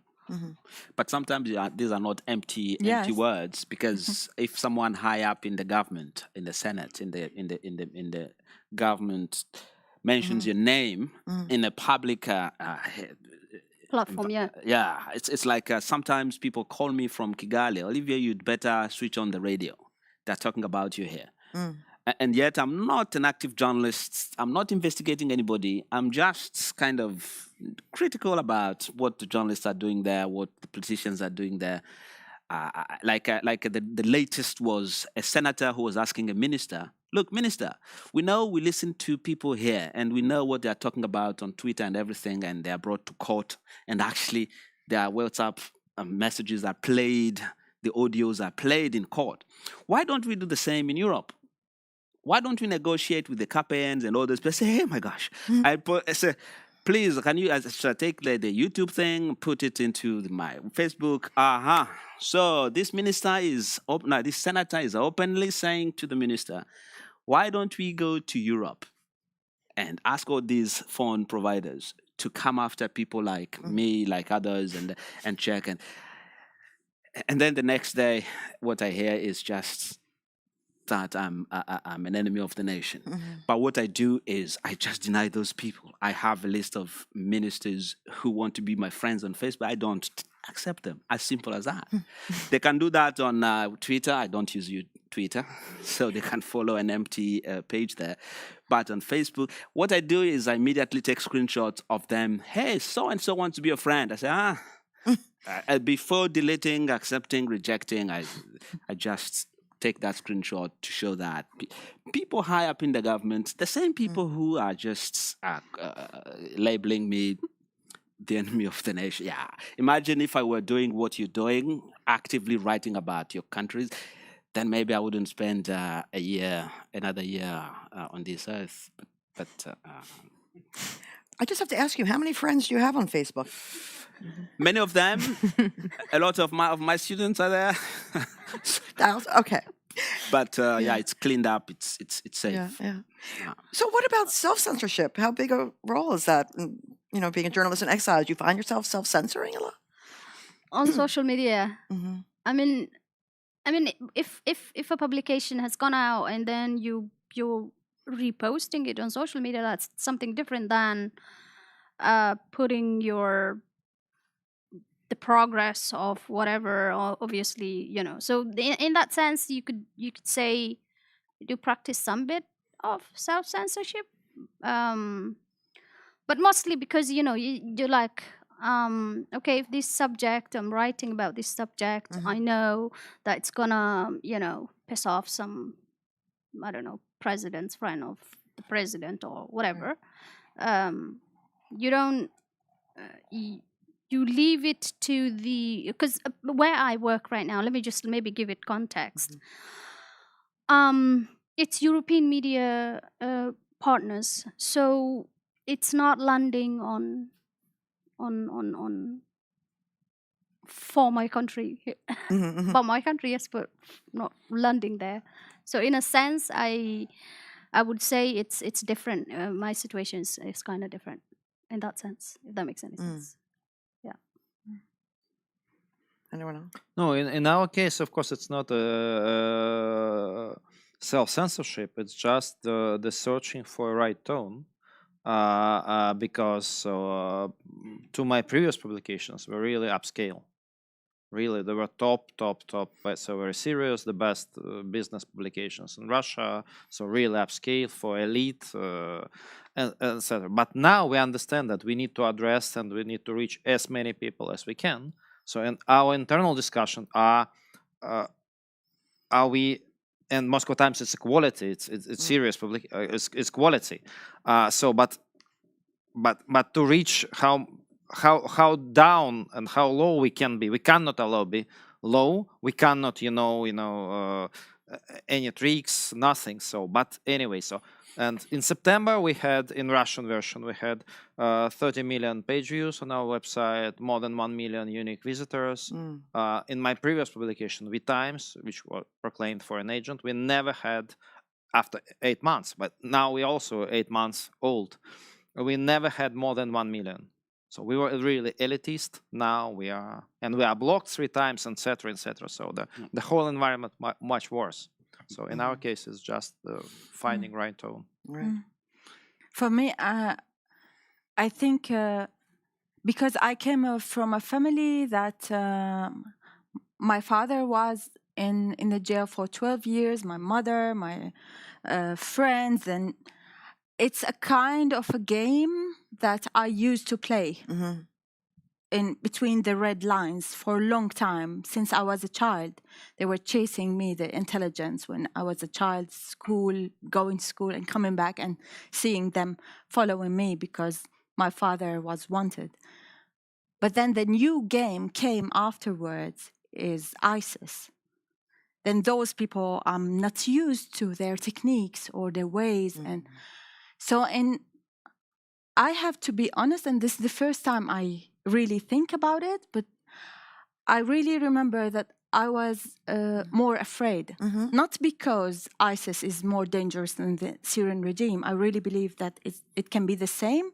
Speaker 6: But sometimes these are not empty words, because if someone high up in the government, in the Senate, in the government mentions your name in a public
Speaker 5: Platform, yeah.
Speaker 6: Yeah, it's like sometimes people call me from Kigali. Olivia, you'd better switch on the radio. They're talking about you here.
Speaker 1: Mm.
Speaker 6: And yet I'm not an active journalist. I'm not investigating anybody. I'm just kind of critical about what the journalists are doing there, what the politicians are doing there. The latest was a senator who was asking a minister, look, minister, we know we listen to people here and we know what they're talking about on Twitter and everything, and they're brought to court. And actually, their WhatsApp messages are played, the audios are played in court. Why don't we do the same in Europe? Why don't we negotiate with the KPNs and all those people? Say, hey, my gosh, I say, please, can you should I take the YouTube thing, put it into my Facebook? So this minister is this senator is openly saying to the minister, why don't we go to Europe and ask all these phone providers to come after people like me, like others, and check and then the next day, what I hear is just that I'm an enemy of the nation. But what I do is I just deny those people. I have a list of ministers who want to be my friends on Facebook. I don't accept them. As simple as that. They can do that on Twitter. I don't use Twitter, so they can follow an empty page there. But on Facebook, what I do is I immediately take screenshots of them. Hey, so-and-so wants to be a friend. I say, before deleting, accepting, rejecting, I just take that screenshot to show that people high up in the government, the same people who are just labeling me the enemy of the nation. Yeah. Imagine if I were doing what you're doing, actively writing about your countries, then maybe I wouldn't spend another year on this earth. But
Speaker 1: I just have to ask you, how many friends do you have on Facebook?
Speaker 6: Many of them, a lot of my students are there.
Speaker 1: Okay.
Speaker 6: But yeah, it's cleaned up. It's safe.
Speaker 1: Yeah. So what about self-censorship? How big a role is that? Being a journalist in exile, do you find yourself self-censoring a lot?
Speaker 5: On social media. I mean, if a publication has gone out and then you're reposting it on social media, that's something different than putting the progress of whatever, obviously, so in that sense you could say you practice some bit of self-censorship, but mostly because you're like, okay, if this subject, I'm writing about this subject, I know that it's gonna piss off some, I don't know, president's friend of the president or whatever. You don't you leave it to because where I work right now, let me just maybe give it context. It's European media partners, so it's not landing on for my country. For my country, yes, but not landing there. So in a sense, I would say it's different. My situation is kind of different in that sense, if that makes any sense.
Speaker 1: Anyone else?
Speaker 3: No, in our case, of course, it's not self-censorship. It's just the searching for a right tone. Because to my previous publications were really upscale. Really, they were top, so very serious, the best business publications in Russia, so really upscale for elite, etc. But now we understand that we need to address and we need to reach as many people as we can. So in our internal discussion are we, and Moscow Times, it's quality, it's serious public, it's quality. But to reach how down and how low we can be, we cannot allow be low. We cannot, any tricks, nothing. So, but anyway, and in September we had, in Russian version, we had 30 million page views on our website, more than 1 million unique visitors. In my previous publication, We Times, which was proclaimed for an agent, we never had, after 8 months, but now we also 8 months old, we never had more than 1 million. So we were really elitist. Now we are blocked 3 times, etc., etc. So the whole environment much worse. So in our case, it's just finding right tone.
Speaker 1: Right.
Speaker 4: For me, I think because I came from a family that my father was in the jail for 12 years, my mother, my friends, and it's a kind of a game that I used to play
Speaker 1: Mm-hmm.
Speaker 4: in between the red lines for a long time since I was a child. They were chasing me, the intelligence, when I was a child, school, going to school and coming back and seeing them following me because my father was wanted. But then the new game came afterwards is ISIS. Then those people I'm not used to their techniques or their ways. And so I have to be honest, and this is the first time I really think about it, but I really remember that I was more afraid.
Speaker 1: Mm-hmm.
Speaker 4: Not because ISIS is more dangerous than the Syrian regime. I really believe that it can be the same,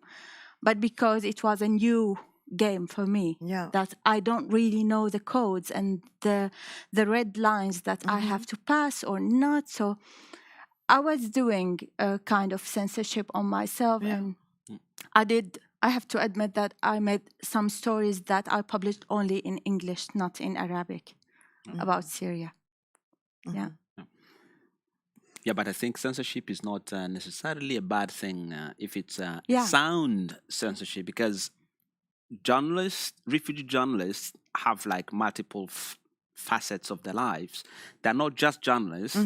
Speaker 4: but because it was a new game for me.
Speaker 1: Yeah.
Speaker 4: That I don't really know the codes and the red lines that I have to pass or not. So I was doing a kind of censorship on myself,
Speaker 1: Yeah.
Speaker 4: and I have to admit that I made some stories that I published only in English, not in Arabic, about Syria. Yeah.
Speaker 6: Yeah, but I think censorship is not necessarily a bad thing if it's
Speaker 4: Yeah.
Speaker 6: sound censorship, because refugee journalists have like multiple facets of their lives. They're not just journalists.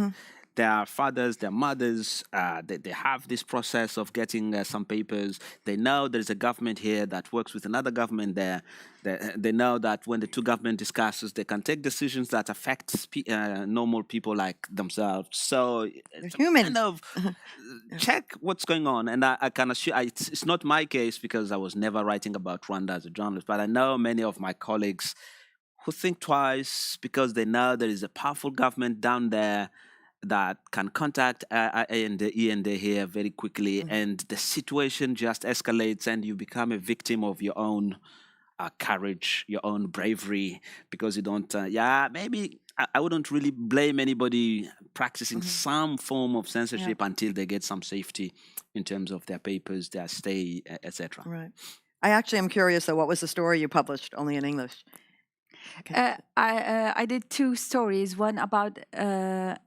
Speaker 6: They are fathers, they're mothers. They have this process of getting some papers. They know there's a government here that works with another government there. They know that when the two government discusses, they can take decisions that affect normal people like themselves. So it's
Speaker 1: human.
Speaker 6: kind of check what's going on. And I can assure it's not my case because I was never writing about Rwanda as a journalist, but I know many of my colleagues who think twice because they know there is a powerful government down there that can contact END here very quickly, and the situation just escalates, and you become a victim of your own courage, your own bravery, because you don't. Maybe I wouldn't really blame anybody practicing some form of censorship until they get some safety in terms of their papers, their stay, etc.
Speaker 1: Right. I actually am curious though. What was the story you published only in English?
Speaker 4: I did two stories. One about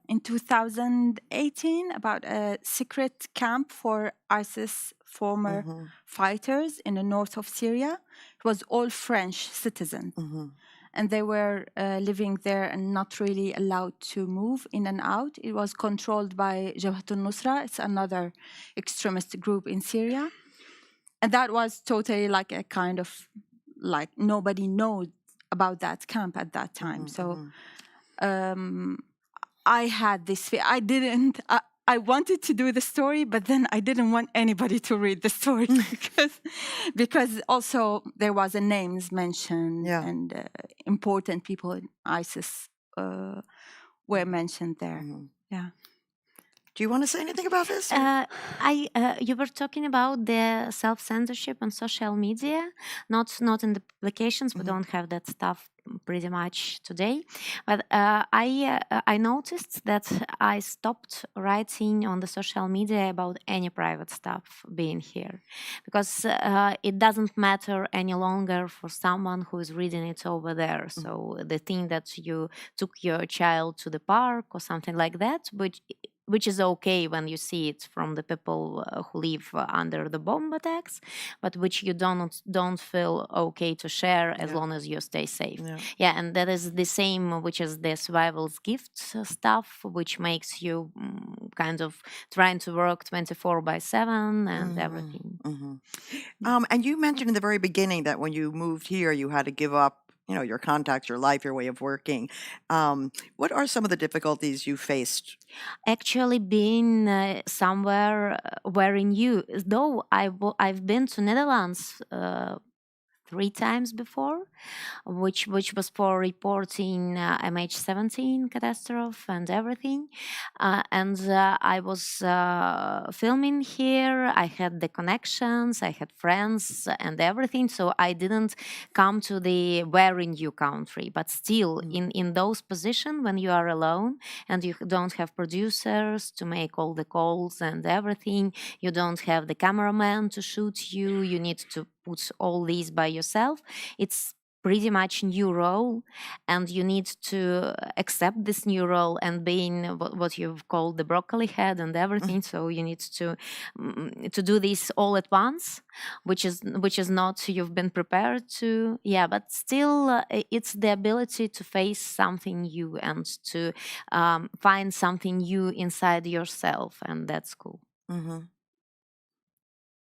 Speaker 4: in 2018 about a secret camp for ISIS former fighters in the north of Syria. It was all French citizens, and they were living there and not really allowed to move in and out. It was controlled by Jabhat al-Nusra. It's another extremist group in Syria, and that was totally like a kind of like nobody knows about that camp at that time. So I had this I didn't I wanted to do the story, but then I didn't want anybody to read the story because also there was a names mentioned and important people in ISIS were mentioned there. Yeah.
Speaker 1: Do you want to say anything about this?
Speaker 2: You were talking about the self-censorship on social media, not in the publications. We don't have that stuff pretty much today. But I noticed that I stopped writing on the social media about any private stuff being here, because it doesn't matter any longer for someone who is reading it over there. So the thing that you took your child to the park or something like that, which is okay when you see it from the people who live under the bomb attacks, but which you don't feel okay to share as long as you stay safe. Yeah, and that is the same, which is the survival's gift stuff, which makes you kind of trying to work 24/7 and everything.
Speaker 1: And you mentioned in the very beginning that when you moved here, you had to give up your contacts, your life, your way of working. What are some of the difficulties you faced?
Speaker 2: Actually, being somewhere very new, though I've been to Netherlands 3 times before, which was for reporting MH17 catastrophe and everything. I was filming here. I had the connections, I had friends and everything. So I didn't come to the very new country. But still, in those positions, when you are alone and you don't have producers to make all the calls and everything, you don't have the cameraman to shoot you. You need to put all these by yourself. It's pretty much new role, and you need to accept this new role and being what you've called the broccoli head and everything. So you need to do this all at once, which is not you've been prepared to. Yeah, but still, it's the ability to face something new and to find something new inside yourself, and that's cool.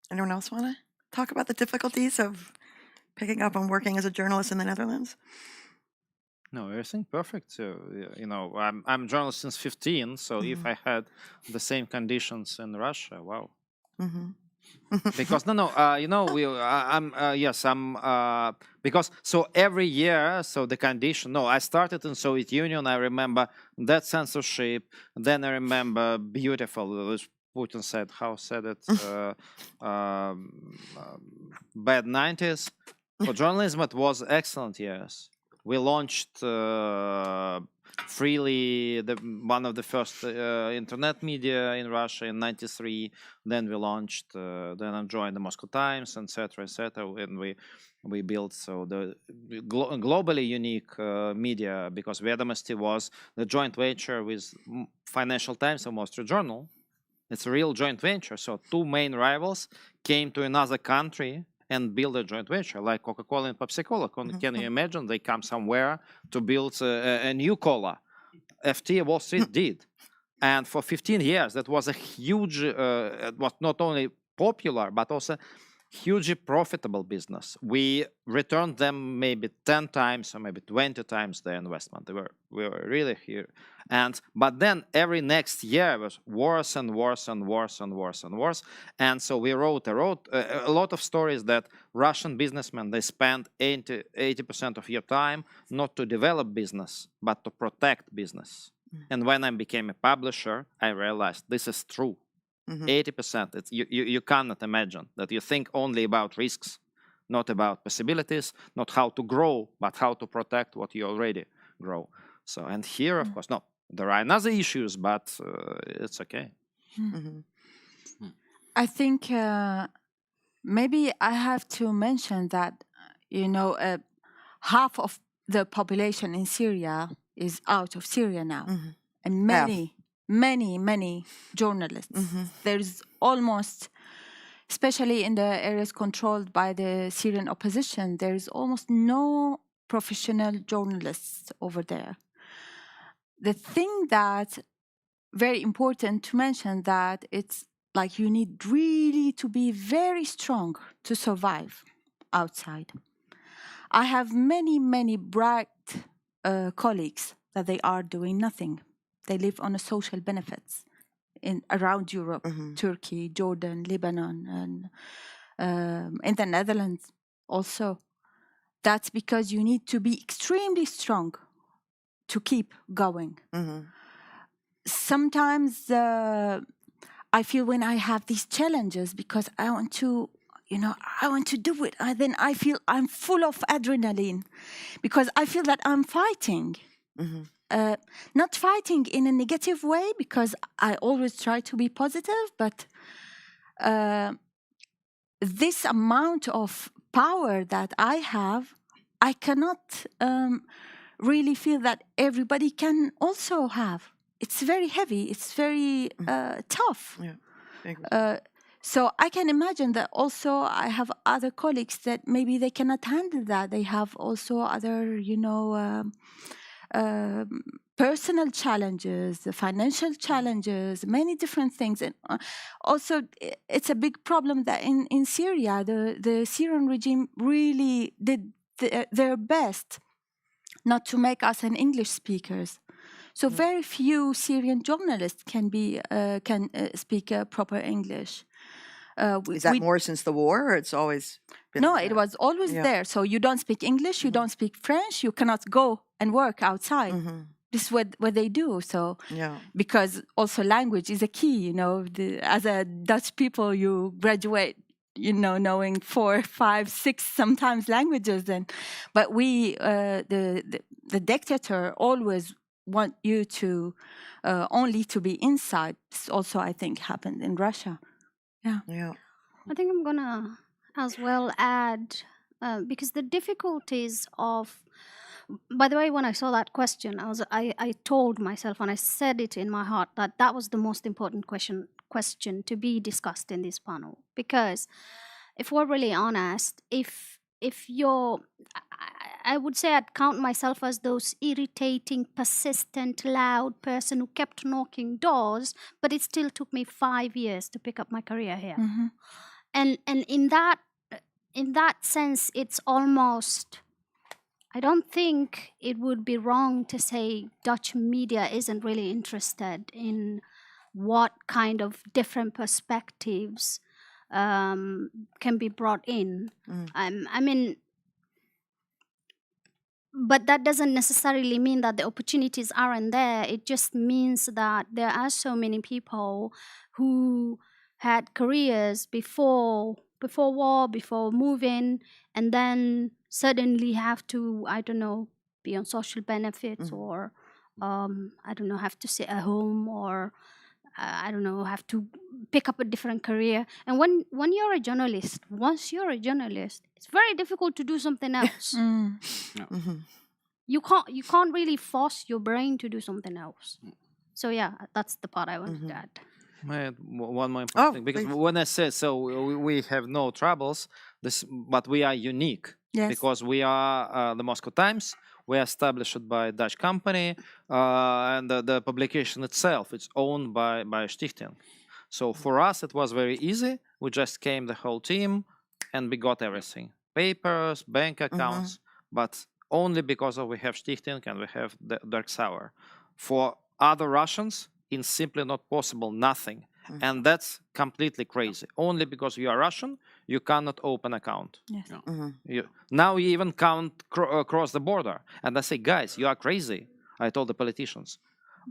Speaker 1: Anyone else want to talk about the difficulties of picking up and working as a journalist in the Netherlands?
Speaker 3: No, everything perfect. So, I'm a journalist since 15. So if I had the same conditions in Russia, wow. Because because so every year, so the condition. No, I started in Soviet Union. I remember that censorship. Then I remember beautiful. As Putin said, how said it? Bad 90s. For journalism, it was excellent years. We launched freely one of the first internet media in Russia in '93. Then we launched. Then I joined the Moscow Times, etc., etc. And we built the globally unique media, because Vedomosti was the joint venture with Financial Times and Wall Street Journal. It's a real joint venture. So two main rivals came to another country and build a joint venture, like Coca-Cola and Pepsi-Cola. Can you imagine? They come somewhere to build a new cola. FT Wall Street did. And for 15 years, that was a huge, it was not only popular, but also hugely profitable business. We returned them maybe 10 times or maybe 20 times the investment. We were really here. But then every next year was worse and worse and worse and worse and worse. And so we wrote a lot of stories that Russian businessmen, they spend 80% of your time not to develop business, but to protect business. And when I became a publisher, I realized this is true. 80%. You cannot imagine that you think only about risks, not about possibilities, not how to grow, but how to protect what you already grow. So, and here, of course, no, there are another issues, but it's okay.
Speaker 4: I think maybe I have to mention that, half of the population in Syria is out of Syria now. And many journalists. There's almost, especially in the areas controlled by the Syrian opposition, there's almost no professional journalists over there. The thing that's very important to mention that it's like you need really to be very strong to survive outside. I have many bright colleagues that they are doing nothing. They live on a social benefits around Europe, Turkey, Jordan, Lebanon, and in the Netherlands also. That's because you need to be extremely strong to keep going. Sometimes I feel when I have these challenges, because I want to do it. Then I feel I'm full of adrenaline, because I feel that I'm fighting. Not fighting in a negative way, because I always try to be positive, but this amount of power that I have, I cannot really feel that everybody can also have. It's very heavy. It's very tough.
Speaker 1: Yeah.
Speaker 4: So I can imagine that also I have other colleagues that maybe they cannot handle that. They have also other, personal challenges, financial challenges, many different things. And also, it's a big problem that in Syria, the Syrian regime really did their best not to make us an English speakers. So very few Syrian journalists can speak proper English.
Speaker 1: Is that more since the war, or it's always been?
Speaker 4: No,
Speaker 1: like
Speaker 4: it
Speaker 1: that?
Speaker 4: was always there. So you don't speak English, you don't speak French, you cannot go and work outside. This is what they do. So because also language is a key. As a Dutch people, you graduate, knowing 4, 5, 6 sometimes languages. But we, the dictator, always want you to only to be inside. This also, I think, happened in Russia. Yeah.
Speaker 5: I think I'm gonna as well add, because the difficulties of, by the way, when I saw that question, I told myself, and I said it in my heart, that that was the most important question to be discussed in this panel. Because if we're really honest, if you're, I would say I'd count myself as those irritating, persistent, loud person who kept knocking doors, but it still took me 5 years to pick up my career here.
Speaker 4: Mhm.
Speaker 5: And in that sense, it's almost, I don't think it would be wrong to say Dutch media isn't really interested in what kind of different perspectives can be brought in. I mean, but that doesn't necessarily mean that the opportunities aren't there. It just means that there are so many people who had careers before war, before moving, and then suddenly have to, I don't know, be on social benefits, or I don't know, have to sit at home, or I don't know, have to pick up a different career. And when you're a journalist, once you're a journalist, it's very difficult to do something else.
Speaker 4: Mm.
Speaker 5: You can't really force your brain to do something else. So yeah, that's the part I wanted to add.
Speaker 3: May I add one more
Speaker 1: Oh,
Speaker 3: important thing? Because
Speaker 1: please.
Speaker 3: when I said so, we have no troubles. But we are unique
Speaker 4: Yes.
Speaker 3: because we are the Moscow Times. We are established by a Dutch company, and the publication itself it's owned by Stichting. So for us, it was very easy. We just came the whole team, and we got everything: papers, bank accounts, but only because we have Stichting and we have the Dark Sour. For other Russians, it's simply not possible, nothing. And that's completely crazy. Only because you are Russian, you cannot open account.
Speaker 4: Yes.
Speaker 3: Now you even can't cross the border. And I say, guys, you are crazy. I told the politicians.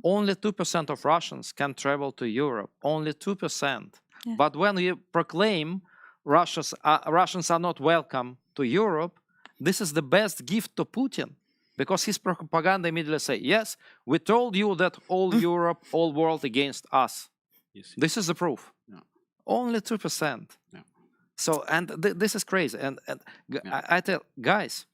Speaker 3: Only 2% of Russians can travel to Europe. Only 2%.
Speaker 4: Yeah.
Speaker 3: But when you proclaim Russians are not welcome to Europe, this is the best gift to Putin. Because his propaganda immediately say, yes, we told you that all Europe, all world against us.
Speaker 6: Yes.
Speaker 3: This is the proof.
Speaker 6: Yeah.
Speaker 3: Only 2%.
Speaker 6: Yeah.
Speaker 3: So, and this is crazy. And I tell guys,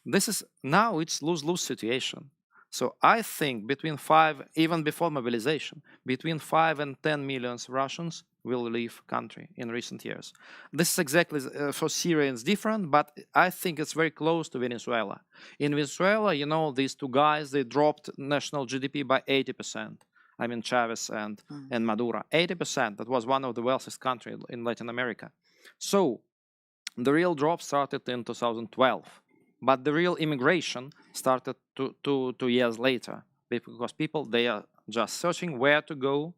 Speaker 3: this is now it's lose-lose situation. So I think between 5, even before mobilization, between 5 and 10 million Russians will leave country in recent years. This is exactly for Syrians different, but I think it's very close to Venezuela. In Venezuela, you know, these two guys, they dropped national GDP by 80%. I mean, Chavez and Maduro, 80%. That was one of the wealthiest countries in Latin America. So the real drop started in 2012. But the real immigration started 2 years later, because people, they are just searching where to go.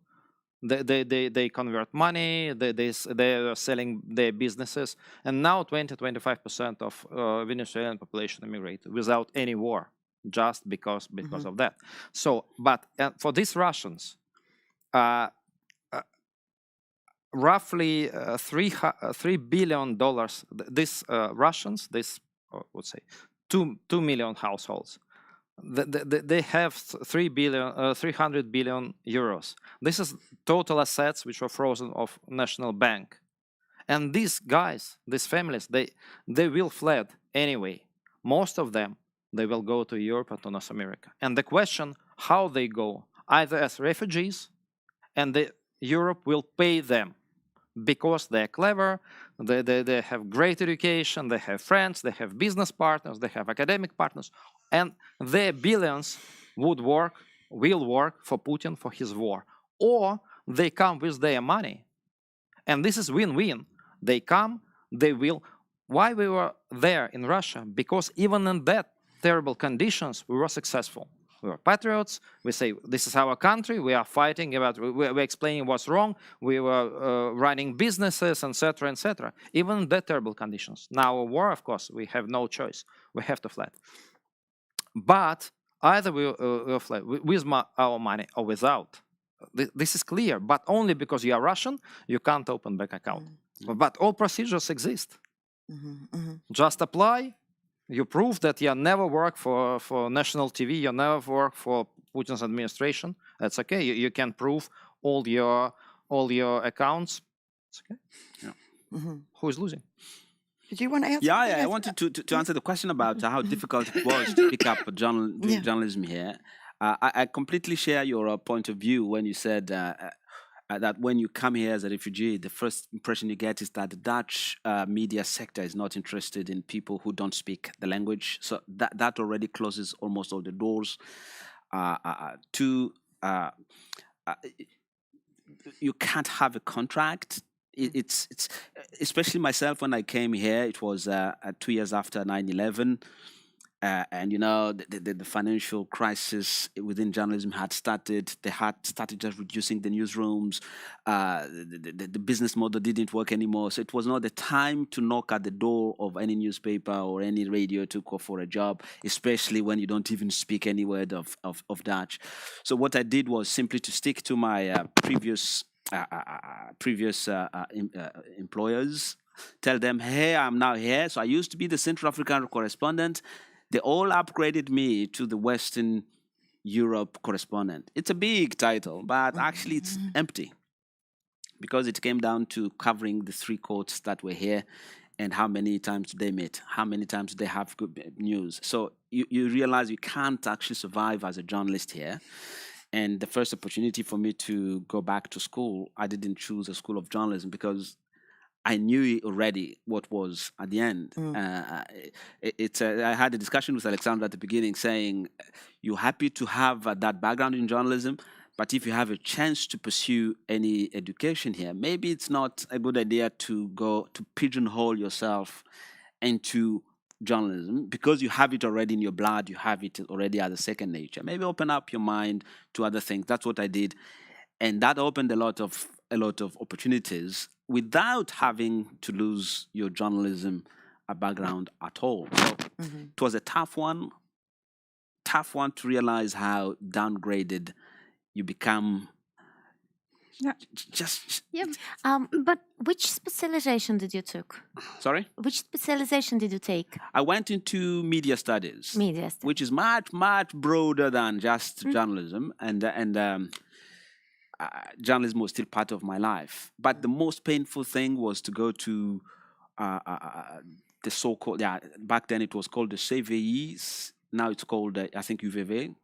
Speaker 3: They convert money, they are selling their businesses. And now 20-25% of Venezuelan population immigrate without any war, just because of that. So, but for these Russians, roughly $3 billion, these Russians, this would say 2 million households, they have 300 billion euros. This is total assets which were frozen of national bank. And these guys, these families, they will fled anyway. Most of them, they will go to Europe or to North America. And the question, how they go, either as refugees, and Europe will pay them because they're clever, they have great education, they have friends, they have business partners, they have academic partners, and their billions will work for Putin, for his war. Or they come with their money. And this is win-win. They come, they will. Why we were there in Russia? Because even in that terrible conditions, we were successful. We were patriots. We say, this is our country. We are fighting about, we're explaining what's wrong. We were running businesses, etc., etc. Even in that terrible conditions. Now, a war, of course, we have no choice. We have to flee. But either we'll flee with our money or without. This is clear, but only because you are Russian, you can't open bank account. But all procedures exist. Just apply. You prove that you never work for national TV, you never work for Putin's administration. That's okay. You can prove all your accounts. It's okay.
Speaker 6: Yeah.
Speaker 3: Who is losing?
Speaker 1: Did you want to answer?
Speaker 6: Yeah,
Speaker 1: something?
Speaker 6: yeah. I
Speaker 1: Yes.
Speaker 6: wanted to answer the question about how difficult it was to pick up doing
Speaker 1: Yeah.
Speaker 6: journalism here. I completely share your point of view when you said that when you come here as a refugee, the first impression you get is that the Dutch media sector is not interested in people who don't speak the language. So that already closes almost all the doors. To you can't have a contract. It's especially myself when I came here. It was 2 years after 9/11. And you know the financial crisis within journalism had started. They had started just reducing the newsrooms. The business model didn't work anymore, so it was not the time to knock at the door of any newspaper or any radio to call for a job, especially when you don't even speak any word of Dutch. So what I did was simply to stick to my previous employers, tell them, hey, I'm now here. So I used to be the Central African correspondent. They all upgraded me to the Western Europe correspondent. It's a big title, but actually it's empty because it came down to covering the 3 courts that were here and how many times they meet, how many times they have good news. So you realize you can't actually survive as a journalist here. And the first opportunity for me to go back to school, I didn't choose a school of journalism because I knew already what was at the end. I had a discussion with Alexandra at the beginning saying, you're happy to have that background in journalism, but if you have a chance to pursue any education here, maybe it's not a good idea to go to pigeonhole yourself into journalism because you have it already in your blood, you have it already as a second nature. Maybe open up your mind to other things. That's what I did. And that opened a lot of opportunities without having to lose your journalism background at all. So it was a tough one to realize how downgraded you become.
Speaker 4: Yeah.
Speaker 6: Just
Speaker 5: Yep.
Speaker 2: But which specialization did you took?
Speaker 6: sorry.
Speaker 2: Which specialization did you take?
Speaker 6: I went into media studies,
Speaker 2: Media studies.
Speaker 6: which is much broader than just journalism, and journalism was still part of my life. But the most painful thing was to go to the so-called, back then it was called the CVIs. Now it's called, I think, UVV.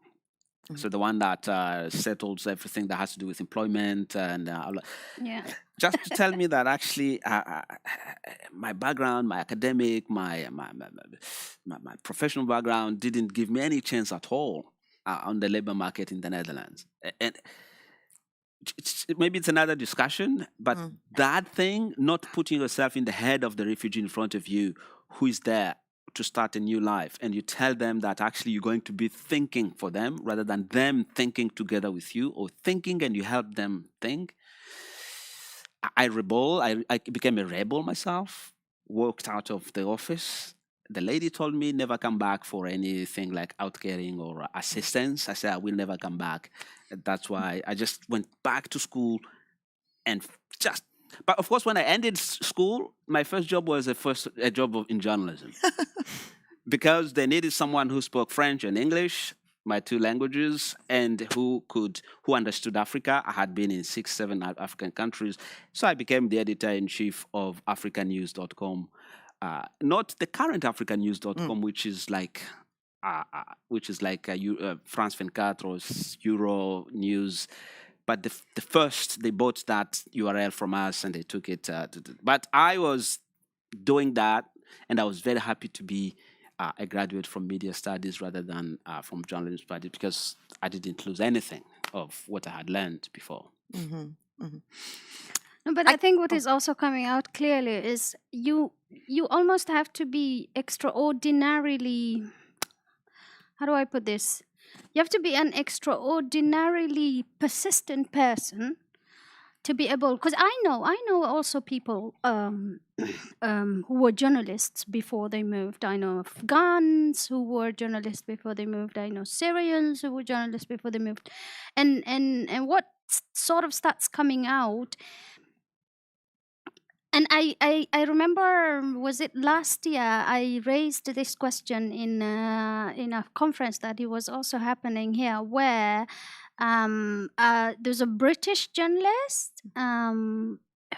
Speaker 6: So the one that settles everything that has to do with employment and
Speaker 5: Yeah.
Speaker 6: just to tell me that actually my background, my academic, my professional background didn't give me any chance at all on the labor market in the Netherlands. And maybe it's another discussion, but that thing, not putting yourself in the head of the refugee in front of you who is there to start a new life, and you tell them that actually you're going to be thinking for them rather than them thinking together with you, or thinking and you help them think. I became a rebel myself, walked out of the office. The lady told me never come back for anything like outcaring or assistance. I said I will never come back. That's why I just went back to school and but of course when I ended school, my first job was a job in journalism. Because they needed someone who spoke French and English, my 2 languages, and who understood Africa. I had been in 6, 7 African countries. So I became the editor-in-chief of africanews.com. Not the current africanews.com, which is like France 24 or Euro News. But the first, they bought that URL from us and they took it. But I was doing that, and I was very happy to be a graduate from media studies rather than from journalism studies, because I didn't lose anything of what I had learned before.
Speaker 5: No, but I think what is also coming out clearly is you almost have to be extraordinarily, how do I put this? You have to be an extraordinarily persistent person to be able, because I know also people who were journalists before they moved. I know Afghans who were journalists before they moved. I know Syrians who were journalists before they moved. And what sort of starts coming out, and I remember, was it last year, I raised this question in a conference that it was also happening here, where there's a British journalist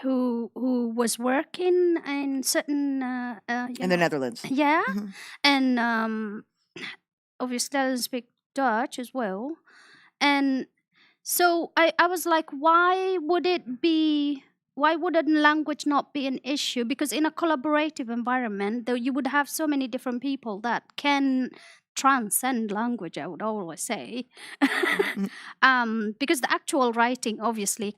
Speaker 5: who was working in certain
Speaker 1: In the Netherlands.
Speaker 5: yeah,
Speaker 1: Mhm.
Speaker 5: and obviously doesn't speak Dutch as well. And so I was like, why wouldn't language not be an issue? Because in a collaborative environment, though, you would have so many different people that can transcend language, I would always say. Because the actual writing obviously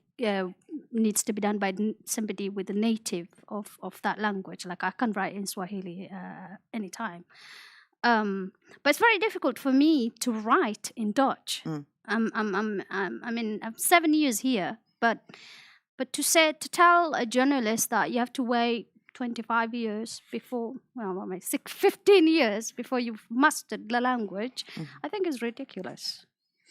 Speaker 5: needs to be done by somebody with a native of that language. Like I can write in Swahili anytime. But it's very difficult for me to write in Dutch.
Speaker 1: Mm.
Speaker 5: I mean, I'm 7 years here, but to tell a journalist that you have to wait 25 years before, well, I mean, 15 years before you've mastered the language,
Speaker 1: Mhm.
Speaker 5: I think is ridiculous,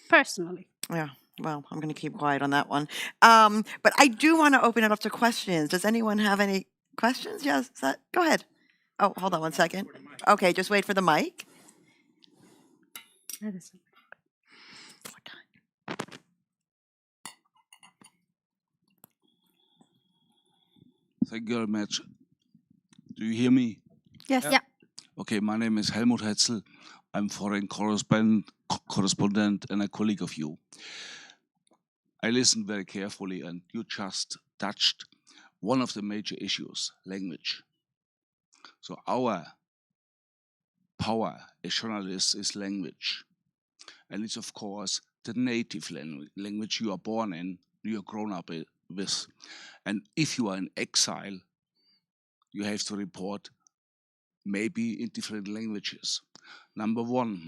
Speaker 5: personally.
Speaker 1: Yeah. Well, I'm going to keep quiet on that one. But I do want to open it up to questions. Does anyone have any questions? Yes. Go ahead. Oh, hold on one second. Okay, just wait for the mic.
Speaker 7: Thank you very much. Do you hear me?
Speaker 4: Yes.
Speaker 5: Yeah.
Speaker 7: Okay, my name is Helmut Hetzel. I'm foreign correspondent and a colleague of you. I listened very carefully, and you just touched one of the major issues, language. So our power as journalists is language. And it's, of course, the native language you are born in, you are grown up with. And if you are in exile, you have to report maybe in different languages. Number one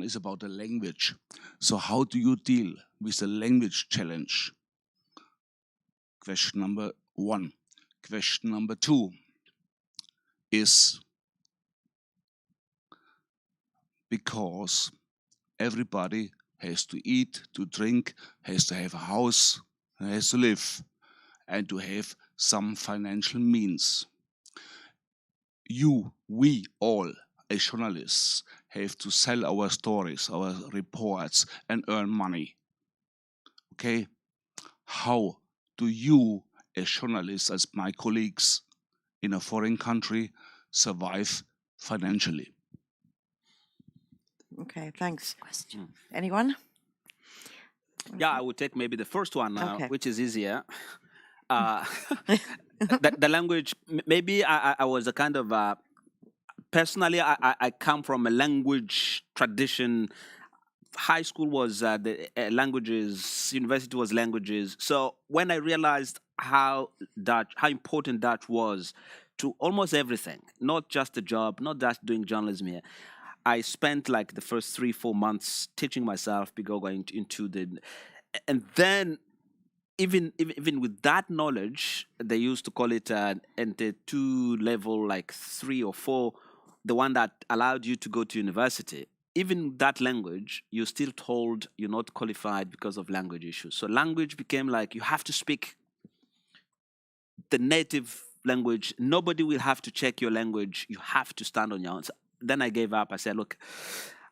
Speaker 7: is about the language. So how do you deal with the language challenge? Question number one. Question number two is because everybody has to eat, to drink, has to have a house, has to live, and to have some financial means. We all, as journalists, have to sell our stories, our reports, and earn money. Okay? How do you, as journalists, as my colleagues in a foreign country, survive financially?
Speaker 1: Okay, thanks.
Speaker 2: Question.
Speaker 1: Anyone?
Speaker 6: Yeah, I would take maybe the first one,
Speaker 1: Okay.
Speaker 6: which is easier. The language, maybe I was a kind of, personally, I come from a language tradition. High school was the languages, university was languages. So when I realized how important Dutch was to almost everything, not just a job, not just doing journalism here, I spent like the first 3-4 months teaching myself before going into the, and then even with that knowledge, they used to call it NT2 level, like 3 or 4, the one that allowed you to go to university. Even that language, you're still told you're not qualified because of language issues. So language became like you have to speak the native language. Nobody will have to check your language. You have to stand on your own. So then I gave up. I said, look,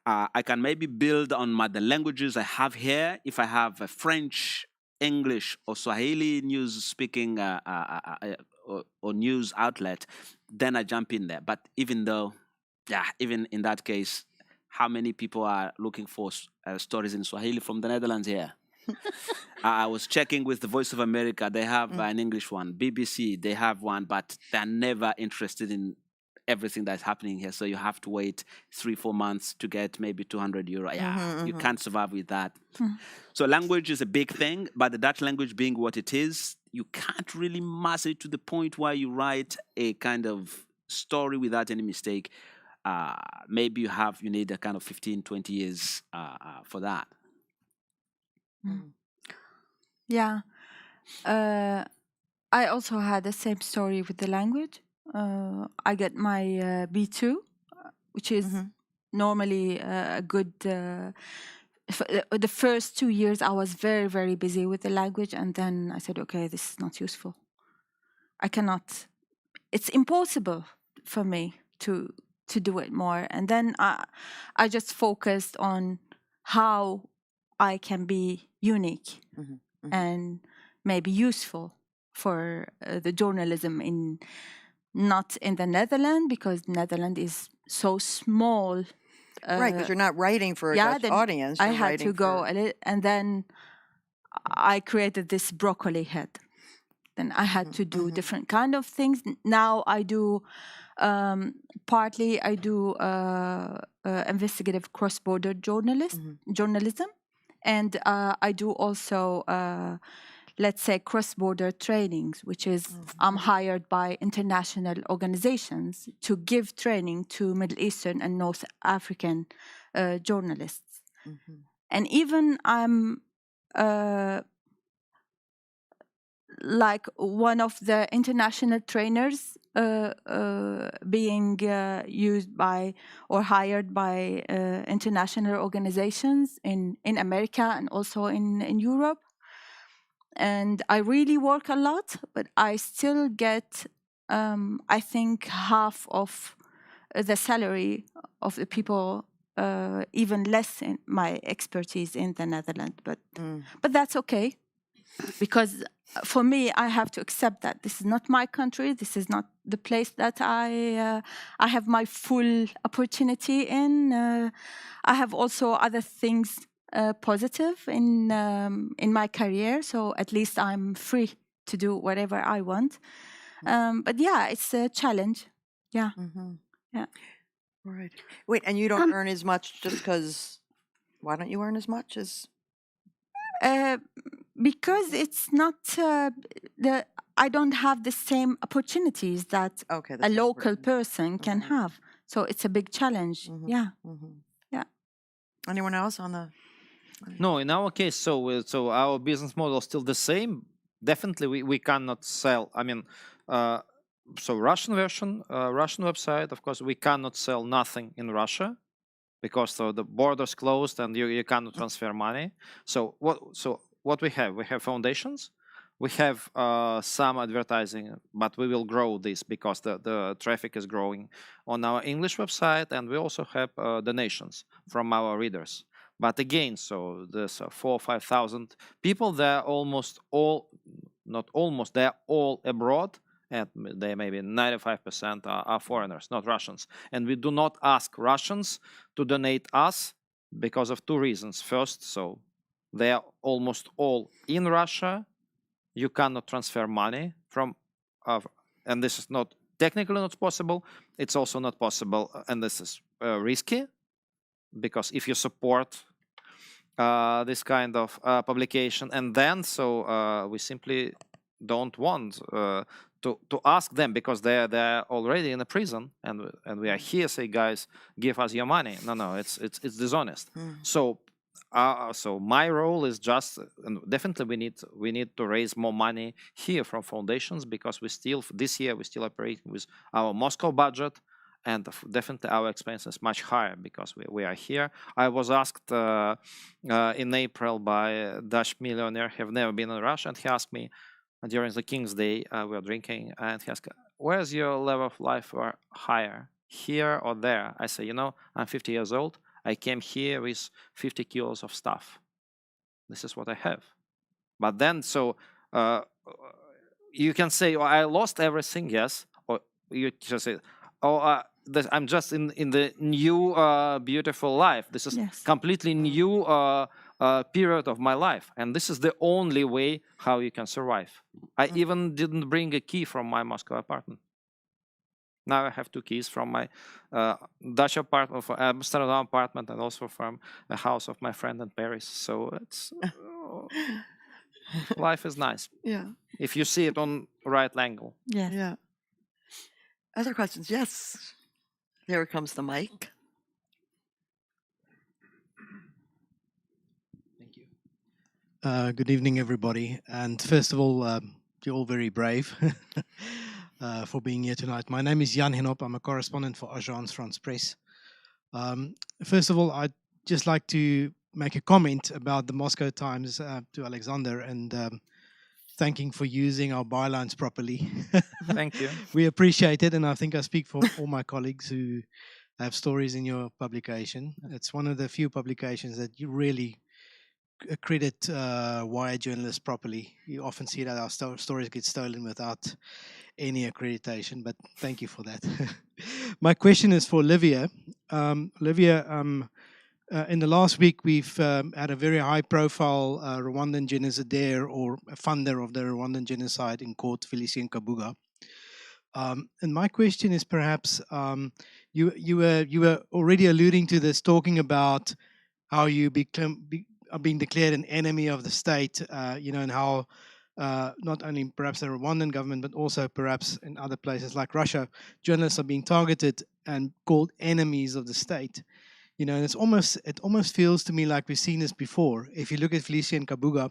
Speaker 6: I can maybe build on the languages I have here. If I have a French, English, or Swahili news-speaking or news outlet, then I jump in there. But even in that case, how many people are looking for stories in Swahili from the Netherlands here? I was checking with the Voice of America. They have an English one. BBC, they have one, but they're never interested in everything that's happening here. So you have to wait 3-4 months to get maybe €200. Yeah, you can't survive with that. So language is a big thing, but the Dutch language being what it is, you can't really master it to the point where you write a kind of story without any mistake. Maybe you need a kind of 15-20 years for that.
Speaker 4: Yeah. I also had the same story with the language. I got my B2, which is normally a good. The first 2 years, I was very, very busy with the language, and then I said, "Okay, this is not useful. I cannot. It's impossible for me to do it more." And then I just focused on how I can be unique and maybe useful for the journalism in not in the Netherlands, because Netherlands is so small.
Speaker 1: Right, because you're not writing for a
Speaker 4: yeah,
Speaker 1: Dutch
Speaker 4: then
Speaker 1: audience.
Speaker 4: I
Speaker 1: You're
Speaker 4: had to
Speaker 1: writing
Speaker 4: go
Speaker 1: for-
Speaker 4: and then I created this broccoli head. Then I had to do different kind of things. Now I do partly I do investigative cross-border journalism, and I do also let's say cross-border trainings, which is I'm hired by international organizations to give training to Middle Eastern and North African journalists. And even I'm like one of the international trainers being used by or hired by international organizations in America and also in Europe. And I really work a lot, but I still get, I think, half of the salary of the people, even less in my expertise in the Netherlands. But that's okay, because for me, I have to accept that this is not my country. This is not the place that I have my full opportunity in. I have also other things positive in my career, so at least I'm free to do whatever I want. But yeah, it's a challenge. Yeah. Yeah.
Speaker 1: Right. Wait, and you don't earn as much just because? Why don't you earn as much as?
Speaker 4: Because it's not I don't have the same opportunities that
Speaker 1: Okay,
Speaker 4: a
Speaker 1: that's
Speaker 4: local
Speaker 1: important.
Speaker 4: person can have. So it's a big challenge. Yeah. Yeah.
Speaker 1: Anyone else on the?
Speaker 3: No, in our case, so our business model is still the same. Definitely, we cannot sell. I mean, so Russian version, Russian website. Of course, we cannot sell nothing in Russia because so the borders closed and you cannot transfer money. So what we have foundations. We have some advertising, but we will grow this because the traffic is growing on our English website, and we also have donations from our readers. But again, so there's 4,000 or 5,000 people. They're almost all, not almost, they're all abroad, and they maybe 95% are foreigners, not Russians. And we do not ask Russians to donate us because of two reasons. First, so they are almost all in Russia. You cannot transfer money from, and this is not technically not possible. It's also not possible, and this is risky, because if you support this kind of publication, and then so we simply don't want to ask them, because they're already in a prison, and we are here say, guys, give us your money. No, it's dishonest. So my role is just, and definitely we need to raise more money here from foundations, because we still this year we still operate with our Moscow budget, and definitely our expense is much higher because we are here. I was asked in April by a Dutch millionaire, have never been in Russia, and he asked me during the King's Day, we were drinking, and he asked, where's your level of life or higher, here or there? I say, I'm 50 years old. I came here with 50 kilos of stuff. This is what I have. But then, so you can say, I lost everything, yes. Or you just say, I'm just in the new beautiful life. This is completely new period of my life. And this is the only way how you can survive. I even didn't bring a key from my Moscow apartment. Now I have 2 keys from my Dutch apartment, for Amsterdam apartment, and also from the house of my friend in Paris. So it's life is nice.
Speaker 1: Yeah.
Speaker 3: If you see it on right angle.
Speaker 4: Yeah.
Speaker 1: Yeah. Other questions? Yes. There comes the mic.
Speaker 8: Thank you. Good evening, everybody. And first of all, you're all very brave for being here tonight. My name is Jan Henop. I'm a correspondent for Agence France Presse. First of all, I'd just like to make a comment about the Moscow Times to Alexander, and thanking for using our bylines properly.
Speaker 3: Thank you.
Speaker 8: We appreciate it, and I think I speak for all my colleagues who have stories in your publication. It's one of the few publications that you really accredit wire journalists properly. You often see that our stories get stolen without any accreditation, but thank you for that. My question is for Olivia. Olivia, in the last week, we've had a very high-profile Rwandan genocidaire or a funder of the Rwandan genocide in court, Félicien Kabuga. And my question is perhaps you were already alluding to this, talking about how you are being declared an enemy of the state, and how not only perhaps the Rwandan government, but also perhaps in other places like Russia, journalists are being targeted and called enemies of the state. And it almost feels to me like we've seen this before. If you look at Félicien Kabuga,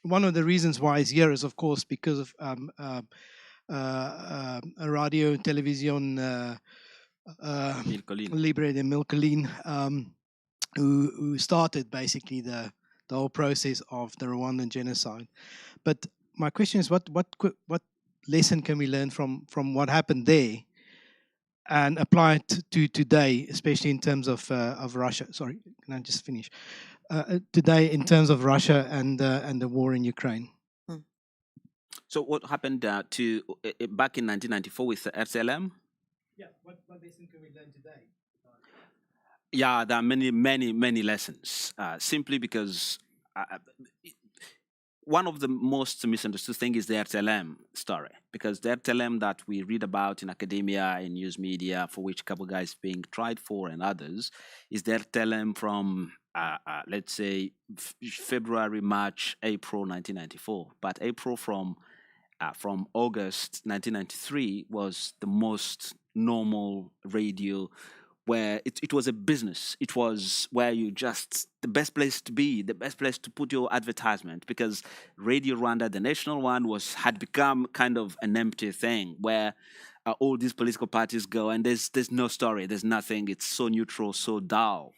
Speaker 8: one of the reasons why he's here is, of course, because of a radio television Libre de Milcolin, who started basically the whole process of the Rwandan genocide. But my question is, what lesson can we learn from what happened there and apply it to today, especially in terms of Russia? Sorry, can I just finish? Today, in terms of Russia and the war in Ukraine.
Speaker 6: So what happened back in 1994 with RTLM?
Speaker 8: Yeah, what lesson can we learn today?
Speaker 6: Yeah, there are many lessons. Simply because one of the most misunderstood things is the RTLM story. Because the RTLM that we read about in academia, in news media, for which Kabuga is being tried for, and others, is the RTLM from let's say February, March, April 1994. But April from August 1993 was the most normal radio, where it was a business. It was where the best place to be, the best place to put your advertisement, because Radio Rwanda, the national one, had become kind of an empty thing where all these political parties go and there's no story, there's nothing. It's so neutral, so dull.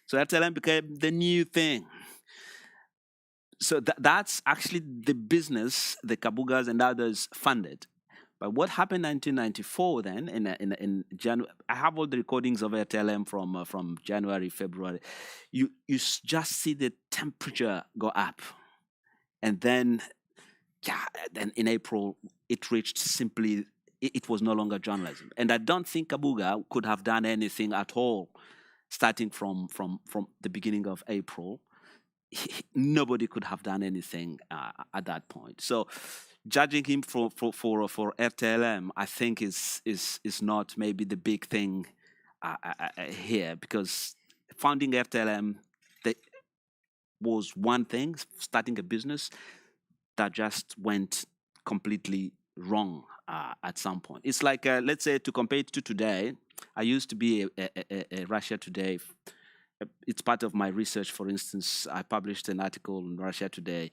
Speaker 6: So RTLM became the new thing. So that's actually the business the Kabugas and others funded. But what happened in 1994 then, in January, I have all the recordings of RTLM from January, February. You just see the temperature go up. And then in April, it reached simply, it was no longer journalism. And I don't think Kabuga could have done anything at all, starting from the beginning of April. Nobody could have done anything at that point. So judging him for RTLM, I think is not maybe the big thing here, because founding RTLM was one thing, starting a business that just went completely wrong at some point. It's like, let's say, to compare it to today, I used to be a Russia Today. It's part of my research. For instance, I published an article on Russia Today.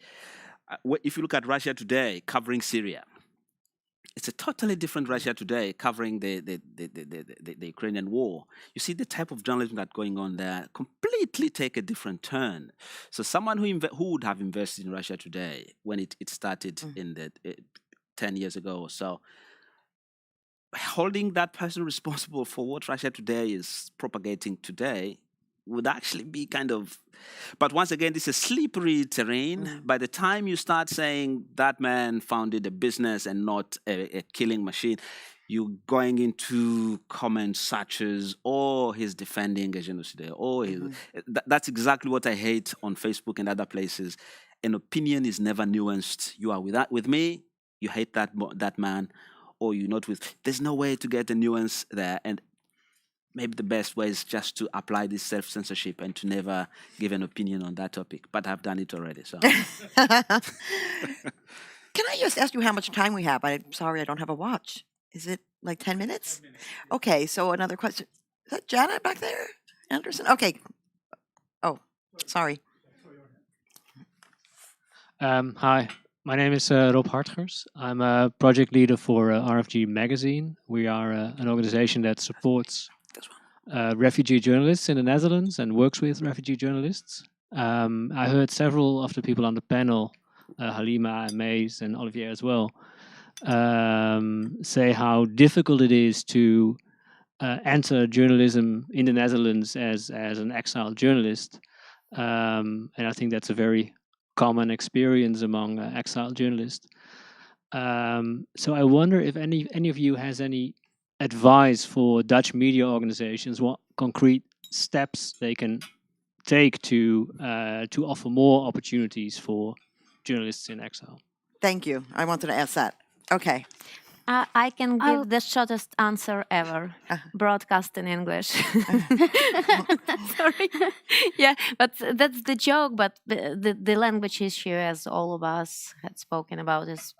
Speaker 6: If you look at Russia Today covering Syria, it's a totally different Russia Today covering the Ukrainian war. You see the type of journalism that's going on there completely take a different turn. So someone who would have invested in Russia Today when it started in the 10 years ago or so, holding that person responsible for what Russia Today is propagating today would actually be kind of, but once again, this is slippery terrain. By the time you start saying that man founded a business and not a killing machine, you're going into comments such as, oh, he's defending a genocide, or that's exactly what I hate on Facebook and other places. An opinion is never nuanced. You are with me, you hate that man, or you're not with, there's no way to get a nuance there. And maybe the best way is just to apply this self-censorship and to never give an opinion on that topic. But I've done it already. So,
Speaker 1: Can I just ask you how much time we have? I'm sorry, I don't have a watch. Is it like 10 minutes? 10 minutes. Okay, so another question. Is that Janet back there? Anderson? Okay. Oh, sorry.
Speaker 9: Hi, my name is Rob Hartgers. I'm a project leader for RFG Magazine. We are an organization that supports refugee journalists in the Netherlands and works with refugee journalists. I heard several of the people on the panel, Halima and Mays and Olivier as well, say how difficult it is to enter journalism in the Netherlands as an exiled journalist. And I think that's a very common experience among exile journalists. So I wonder if any of you has any advice for Dutch media organizations, what concrete steps they can take to offer more opportunities for journalists in exile.
Speaker 1: Thank you. I wanted to ask that. Okay.
Speaker 2: I can
Speaker 5: I'll-
Speaker 2: give the shortest answer ever. Broadcast in English. Sorry. Yeah, but that's the joke. But the language issue, as all of us had spoken about, is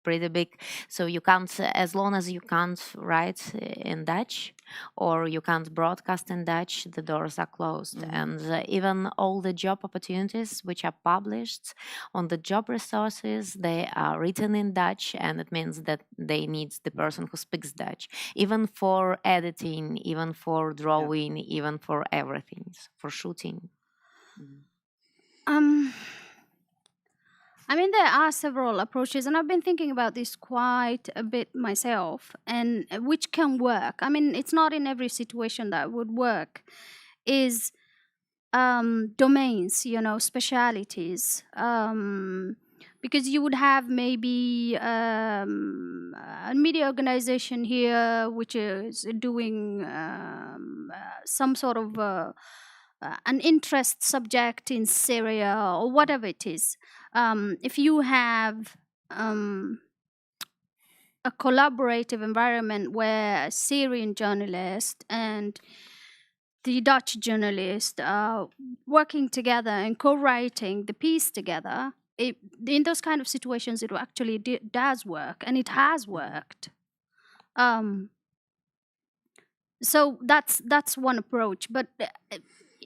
Speaker 2: pretty big. So you can't, as long as you can't write in Dutch or you can't broadcast in Dutch, the doors are closed. And even all the job opportunities which are published on the job resources, they are written in Dutch, and it means that they need the person who speaks Dutch, even for editing, even for drawing, even for everything, for shooting.
Speaker 5: I mean, there are several approaches, and I've been thinking about this quite a bit myself, and which can work. I mean, it's not in every situation that would work. Is domains, specialities. Because you would have maybe a media organization here which is doing some sort of an interest subject in Syria or whatever it is. If you have a collaborative environment where a Syrian journalist and the Dutch journalist are working together and co-writing the piece together, in those kind of situations, it actually does work, and it has worked. So that's one approach. But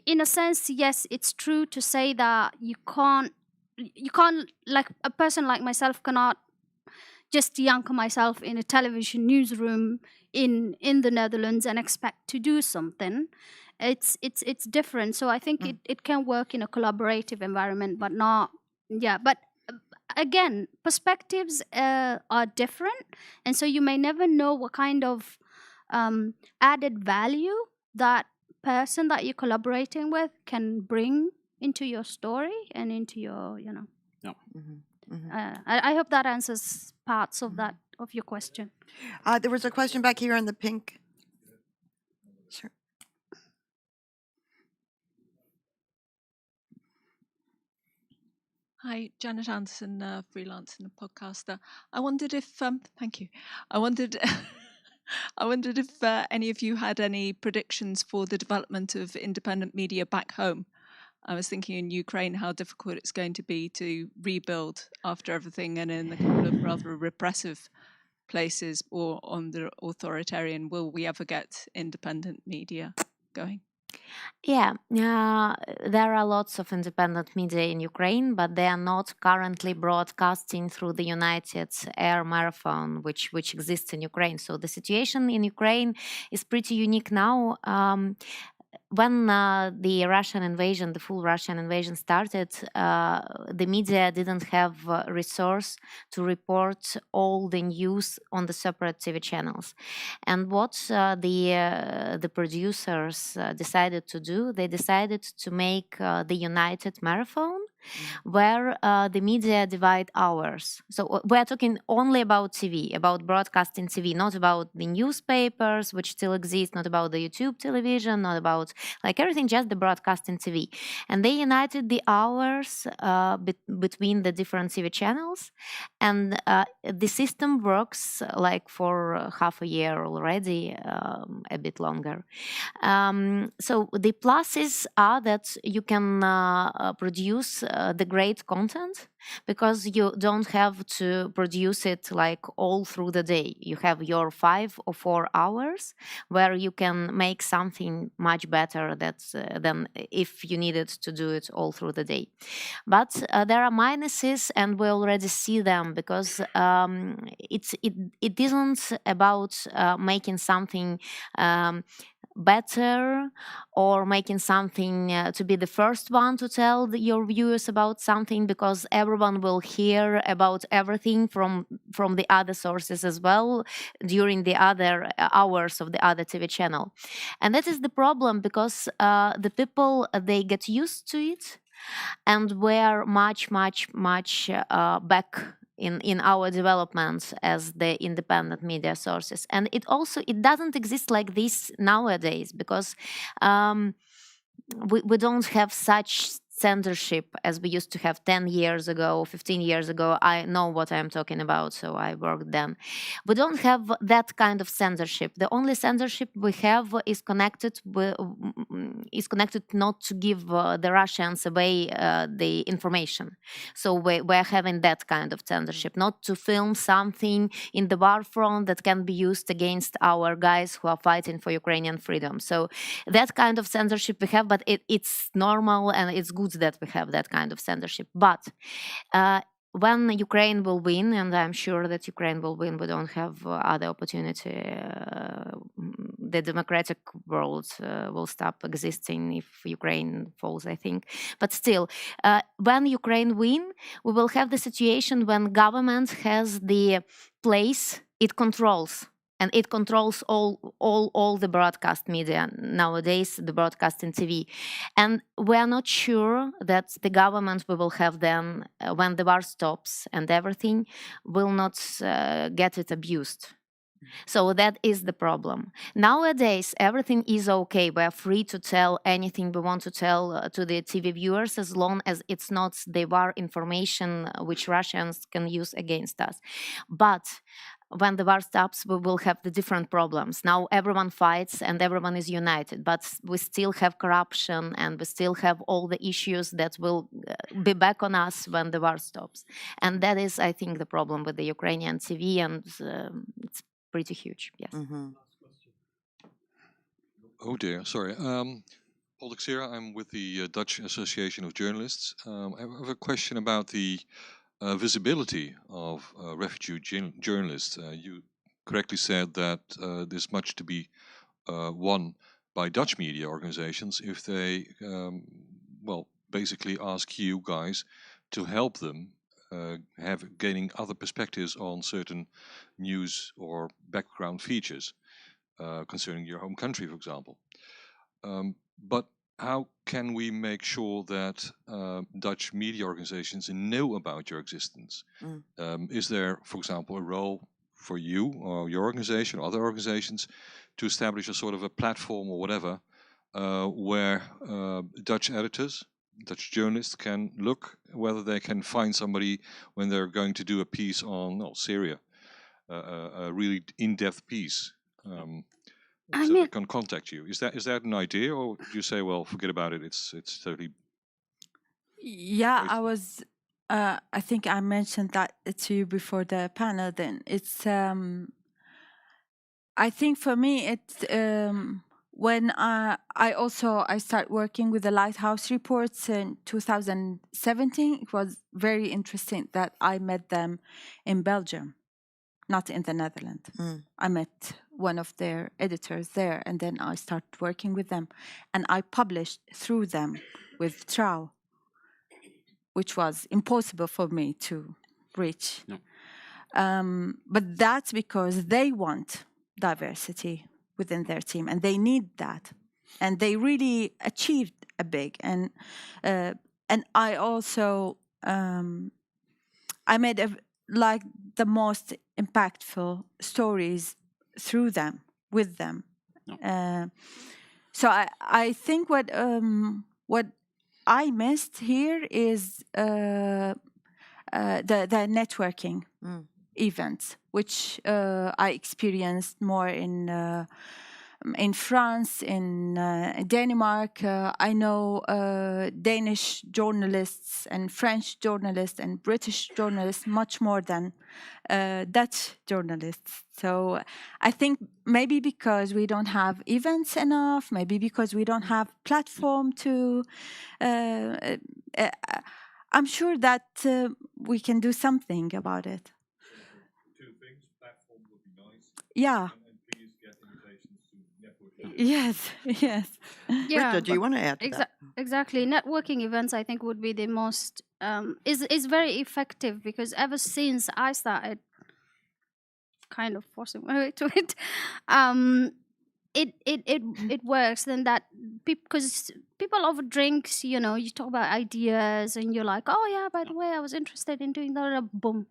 Speaker 5: in a sense, yes, it's true to say that you can't, like a person like myself cannot just yank myself in a television newsroom in the Netherlands and expect to do something. It's different. So I think it can work in a collaborative environment, but not, but again, perspectives are different, and so you may never know what kind of added value that person that you're collaborating with can bring into your story and into your, I hope that answers parts of that, of your question.
Speaker 1: There was a question back here in the pink. Sure.
Speaker 10: Hi, Janet Anderson, freelancer and podcaster. I wondered if, thank you. I wondered if any of you had any predictions for the development of independent media back home. I was thinking in Ukraine how difficult it's going to be to rebuild after everything, and in a couple of rather repressive places or on the authoritarian, will we ever get independent media going?
Speaker 2: Yeah, there are lots of independent media in Ukraine, but they are not currently broadcasting through the United Air Marathon, which exists in Ukraine. So the situation in Ukraine is pretty unique now. When the Russian invasion, the full Russian invasion started, the media didn't have resource to report all the news on the separate TV channels. And what the producers decided to do, they decided to make the United Marathon, where the media divide hours. So we're talking only about TV, about broadcasting TV, not about the newspapers, which still exist, not about the YouTube television, not about like everything, just the broadcasting TV. And they united the hours between the different TV channels. And the system works like for half a year already, a bit longer. So the pluses are that you can produce the great content, because you don't have to produce it like all through the day. You have your 5 or 4 hours where you can make something much better than if you needed to do it all through the day. But there are minuses, and we already see them, because it isn't about making something better, or making something to be the first one to tell your viewers about something, because everyone will hear about everything from the other sources as well during the other hours of the other TV channel. And that is the problem, because the people, they get used to it, and we're much back in our developments as the independent media sources. And it doesn't exist like this nowadays, because we don't have such censorship as we used to have 10 years ago, 15 years ago. I know what I'm talking about, so I worked then. We don't have that kind of censorship. The only censorship we have is connected not to give the Russians away the information. So we're having that kind of censorship, not to film something in the war front that can be used against our guys who are fighting for Ukrainian freedom. So that kind of censorship we have, but it's normal and it's good that we have that kind of censorship. But when Ukraine will win, and I'm sure that Ukraine will win, we don't have other opportunity. The democratic world will stop existing if Ukraine falls, I think. But still, when Ukraine win, we will have the situation when government has the place it controls. And it controls all the broadcast media nowadays, the broadcasting TV. And we are not sure that the government we will have then, when the war stops and everything, will not get it abused. So that is the problem. Nowadays, everything is okay. We are free to tell anything we want to tell to the TV viewers, as long as it's not the war information which Russians can use against us. But when the war stops, we will have the different problems. Now everyone fights and everyone is united, but we still have corruption and we still have all the issues that will be back on us when the war stops. And that is, I think, the problem with the Ukrainian TV, and it's pretty huge. Yes.
Speaker 11: Oh dear, sorry. Paul Xera, I'm with the Dutch Association of Journalists. I have a question about the visibility of refugee journalists. You correctly said that there's much to be won by Dutch media organizations if they, well, basically ask you guys to help them gaining other perspectives on certain news or background features concerning your home country, for example. But how can we make sure that Dutch media organizations know about your existence? Is there, for example, a role for you or your organization or other organizations to establish a sort of a platform or whatever where Dutch editors, Dutch journalists can look whether they can find somebody when they're going to do a piece on Syria, a really in-depth piece? So they can contact you. Is that an idea, or do you say, well, forget about it? It's totally.
Speaker 4: Yeah, I think I mentioned that to you before the panel. Then it's. I think for me, it's when I start working with the Lighthouse Reports in 2017. It was very interesting that I met them in Belgium, not in the Netherlands. I met one of their editors there, and then I started working with them, and I published through them with Trouw, which was impossible for me to reach.
Speaker 6: No.
Speaker 4: But that's because they want diversity within their team, and they need that, and they really achieved a big. And I also I made like the most impactful stories through them, with them.
Speaker 6: No.
Speaker 4: So I think what I missed here is the networking events, which I experienced more in France, in Denmark. I know Danish journalists and French journalists and British journalists much more than Dutch journalists. So I think maybe because we don't have events enough, maybe because we don't have platform to. I'm sure that we can do something about it.
Speaker 11: Two things: platform would be nice.
Speaker 4: Yeah.
Speaker 11: And please get invitations to networking.
Speaker 4: Yes, yes.
Speaker 5: Yeah,
Speaker 1: Britta, do you want to add to that?
Speaker 5: exactly. Networking events, I think, would be the most is very effective, because ever since I started kind of forcing my way to it, it works. Then that because people over drinks, you know, you talk about ideas, and you're like, oh yeah, by the way, I was interested in doing that. Boom,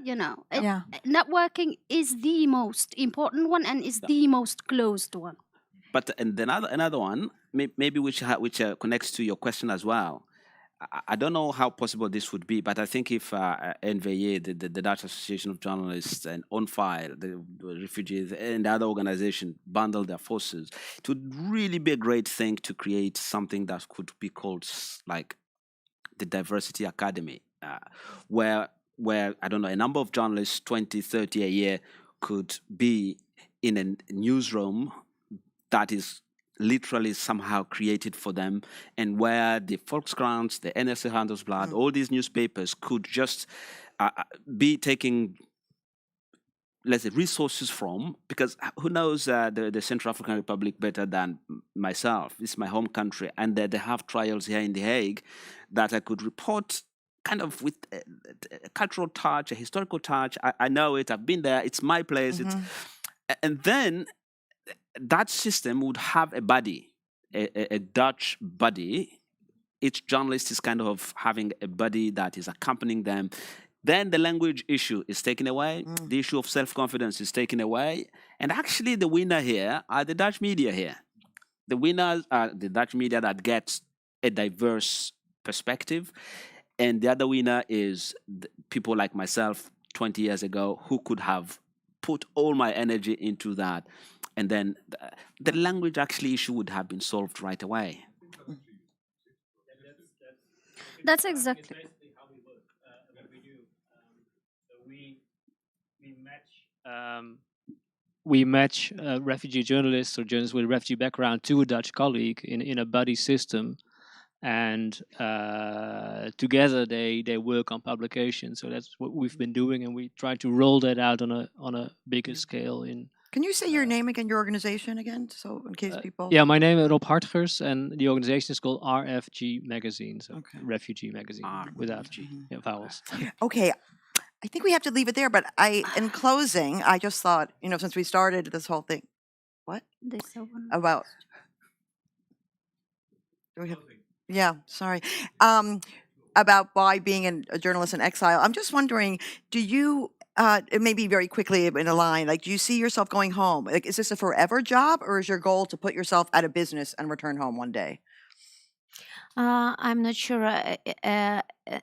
Speaker 5: you know.
Speaker 4: Yeah.
Speaker 5: Networking is the most important one and is the most closed one.
Speaker 6: But and another one, maybe which connects to your question as well. I don't know how possible this would be, but I think if NVA, the Dutch Association of Journalists, and On File, the refugees, and other organizations bundle their forces, it would really be a great thing to create something that could be called like the Diversity Academy, where I don't know, a number of journalists, 20, 30 a year, could be in a newsroom that is literally somehow created for them, and where the Volkskrant, the NRC Handelsblad, all these newspapers could just be taking, let's say, resources from, because who knows the Central African Republic better than myself? It's my home country, and they have trials here in The Hague that I could report kind of with a cultural touch, a historical touch. I know it, I've been there, it's my place. And then that system would have a buddy, a Dutch buddy. Each journalist is kind of having a buddy that is accompanying them. Then the language issue is taken away. The issue of self-confidence is taken away. And actually the winner here are the Dutch media here. The winners are the Dutch media that gets a diverse perspective. And the other winner is people like myself 20 years ago who could have put all my energy into that. And then the language actually issue would have been solved right away.
Speaker 5: That's exactly.
Speaker 9: Basically how we work, what we do. So we match refugee journalists or journalists with a refugee background to a Dutch colleague in a buddy system, and together they work on publication. So that's what we've been doing, and we try to roll that out on a bigger scale.
Speaker 1: Can you say your name again, your organization again, so in case people?
Speaker 9: Yeah, my name is Rob Hartgers, and the organization is called RFG Magazine, so Refugee Magazine, without vowels.
Speaker 1: Okay, I think we have to leave it there. But in closing, I just thought, you know, since we started this whole thing, what about? Do we have? Yeah, sorry. About why being a journalist in exile. I'm just wondering, do you? Maybe very quickly in a line, like, do you see yourself going home? Like, is this a forever job, or is your goal to put yourself out of business and return home one day?
Speaker 2: I'm not sure.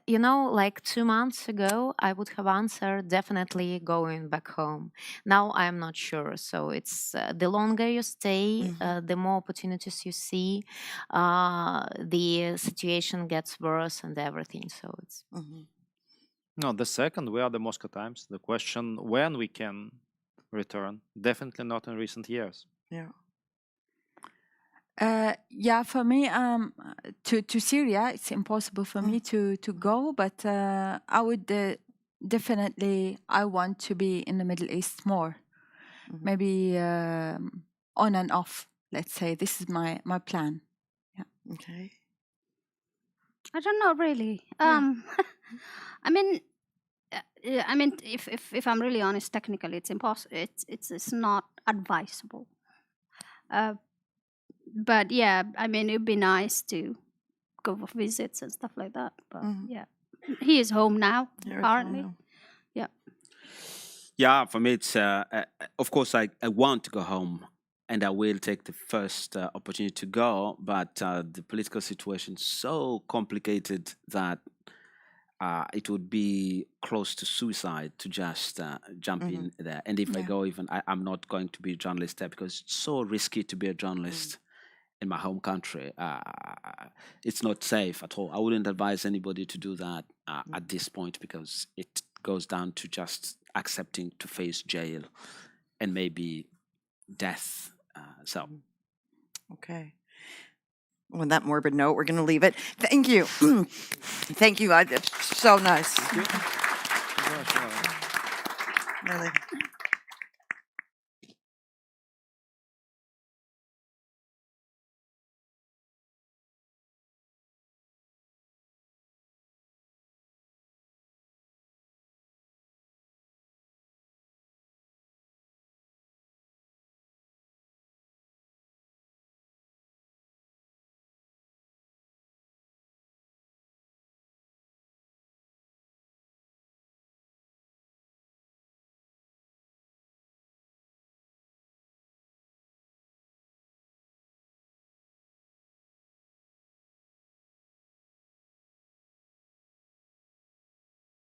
Speaker 2: You know, like 2 months ago, I would have answered definitely going back home. Now I'm not sure. So it's the longer you stay, the more opportunities you see. The situation gets worse and everything. So it's.
Speaker 3: No, the second, we are the Moscow Times. The question when we can return, definitely not in recent years.
Speaker 1: Yeah.
Speaker 4: Yeah, for me, to Syria, it's impossible for me to go, but I would definitely, I want to be in the Middle East more. Maybe on and off, let's say. This is my plan. Yeah.
Speaker 1: Okay.
Speaker 5: I don't know really. I mean, if I'm really honest, technically, it's impossible. It's not advisable. But yeah, I mean, it'd be nice to go for visits and stuff like that. But yeah, he is home now, apparently. Yeah.
Speaker 6: Yeah, for me, it's of course I want to go home, and I will take the first opportunity to go. But the political situation is so complicated that it would be close to suicide to just jump in there. And if I go, even I'm not going to be a journalist there, because it's so risky to be a journalist in my home country. It's not safe at all. I wouldn't advise anybody to do that at this point, because it goes down to just accepting to face jail and maybe death.
Speaker 1: Okay. On that morbid note, we're going to leave it. Thank you. Thank you. It's so nice.
Speaker 3: Thank you.
Speaker 1: Really.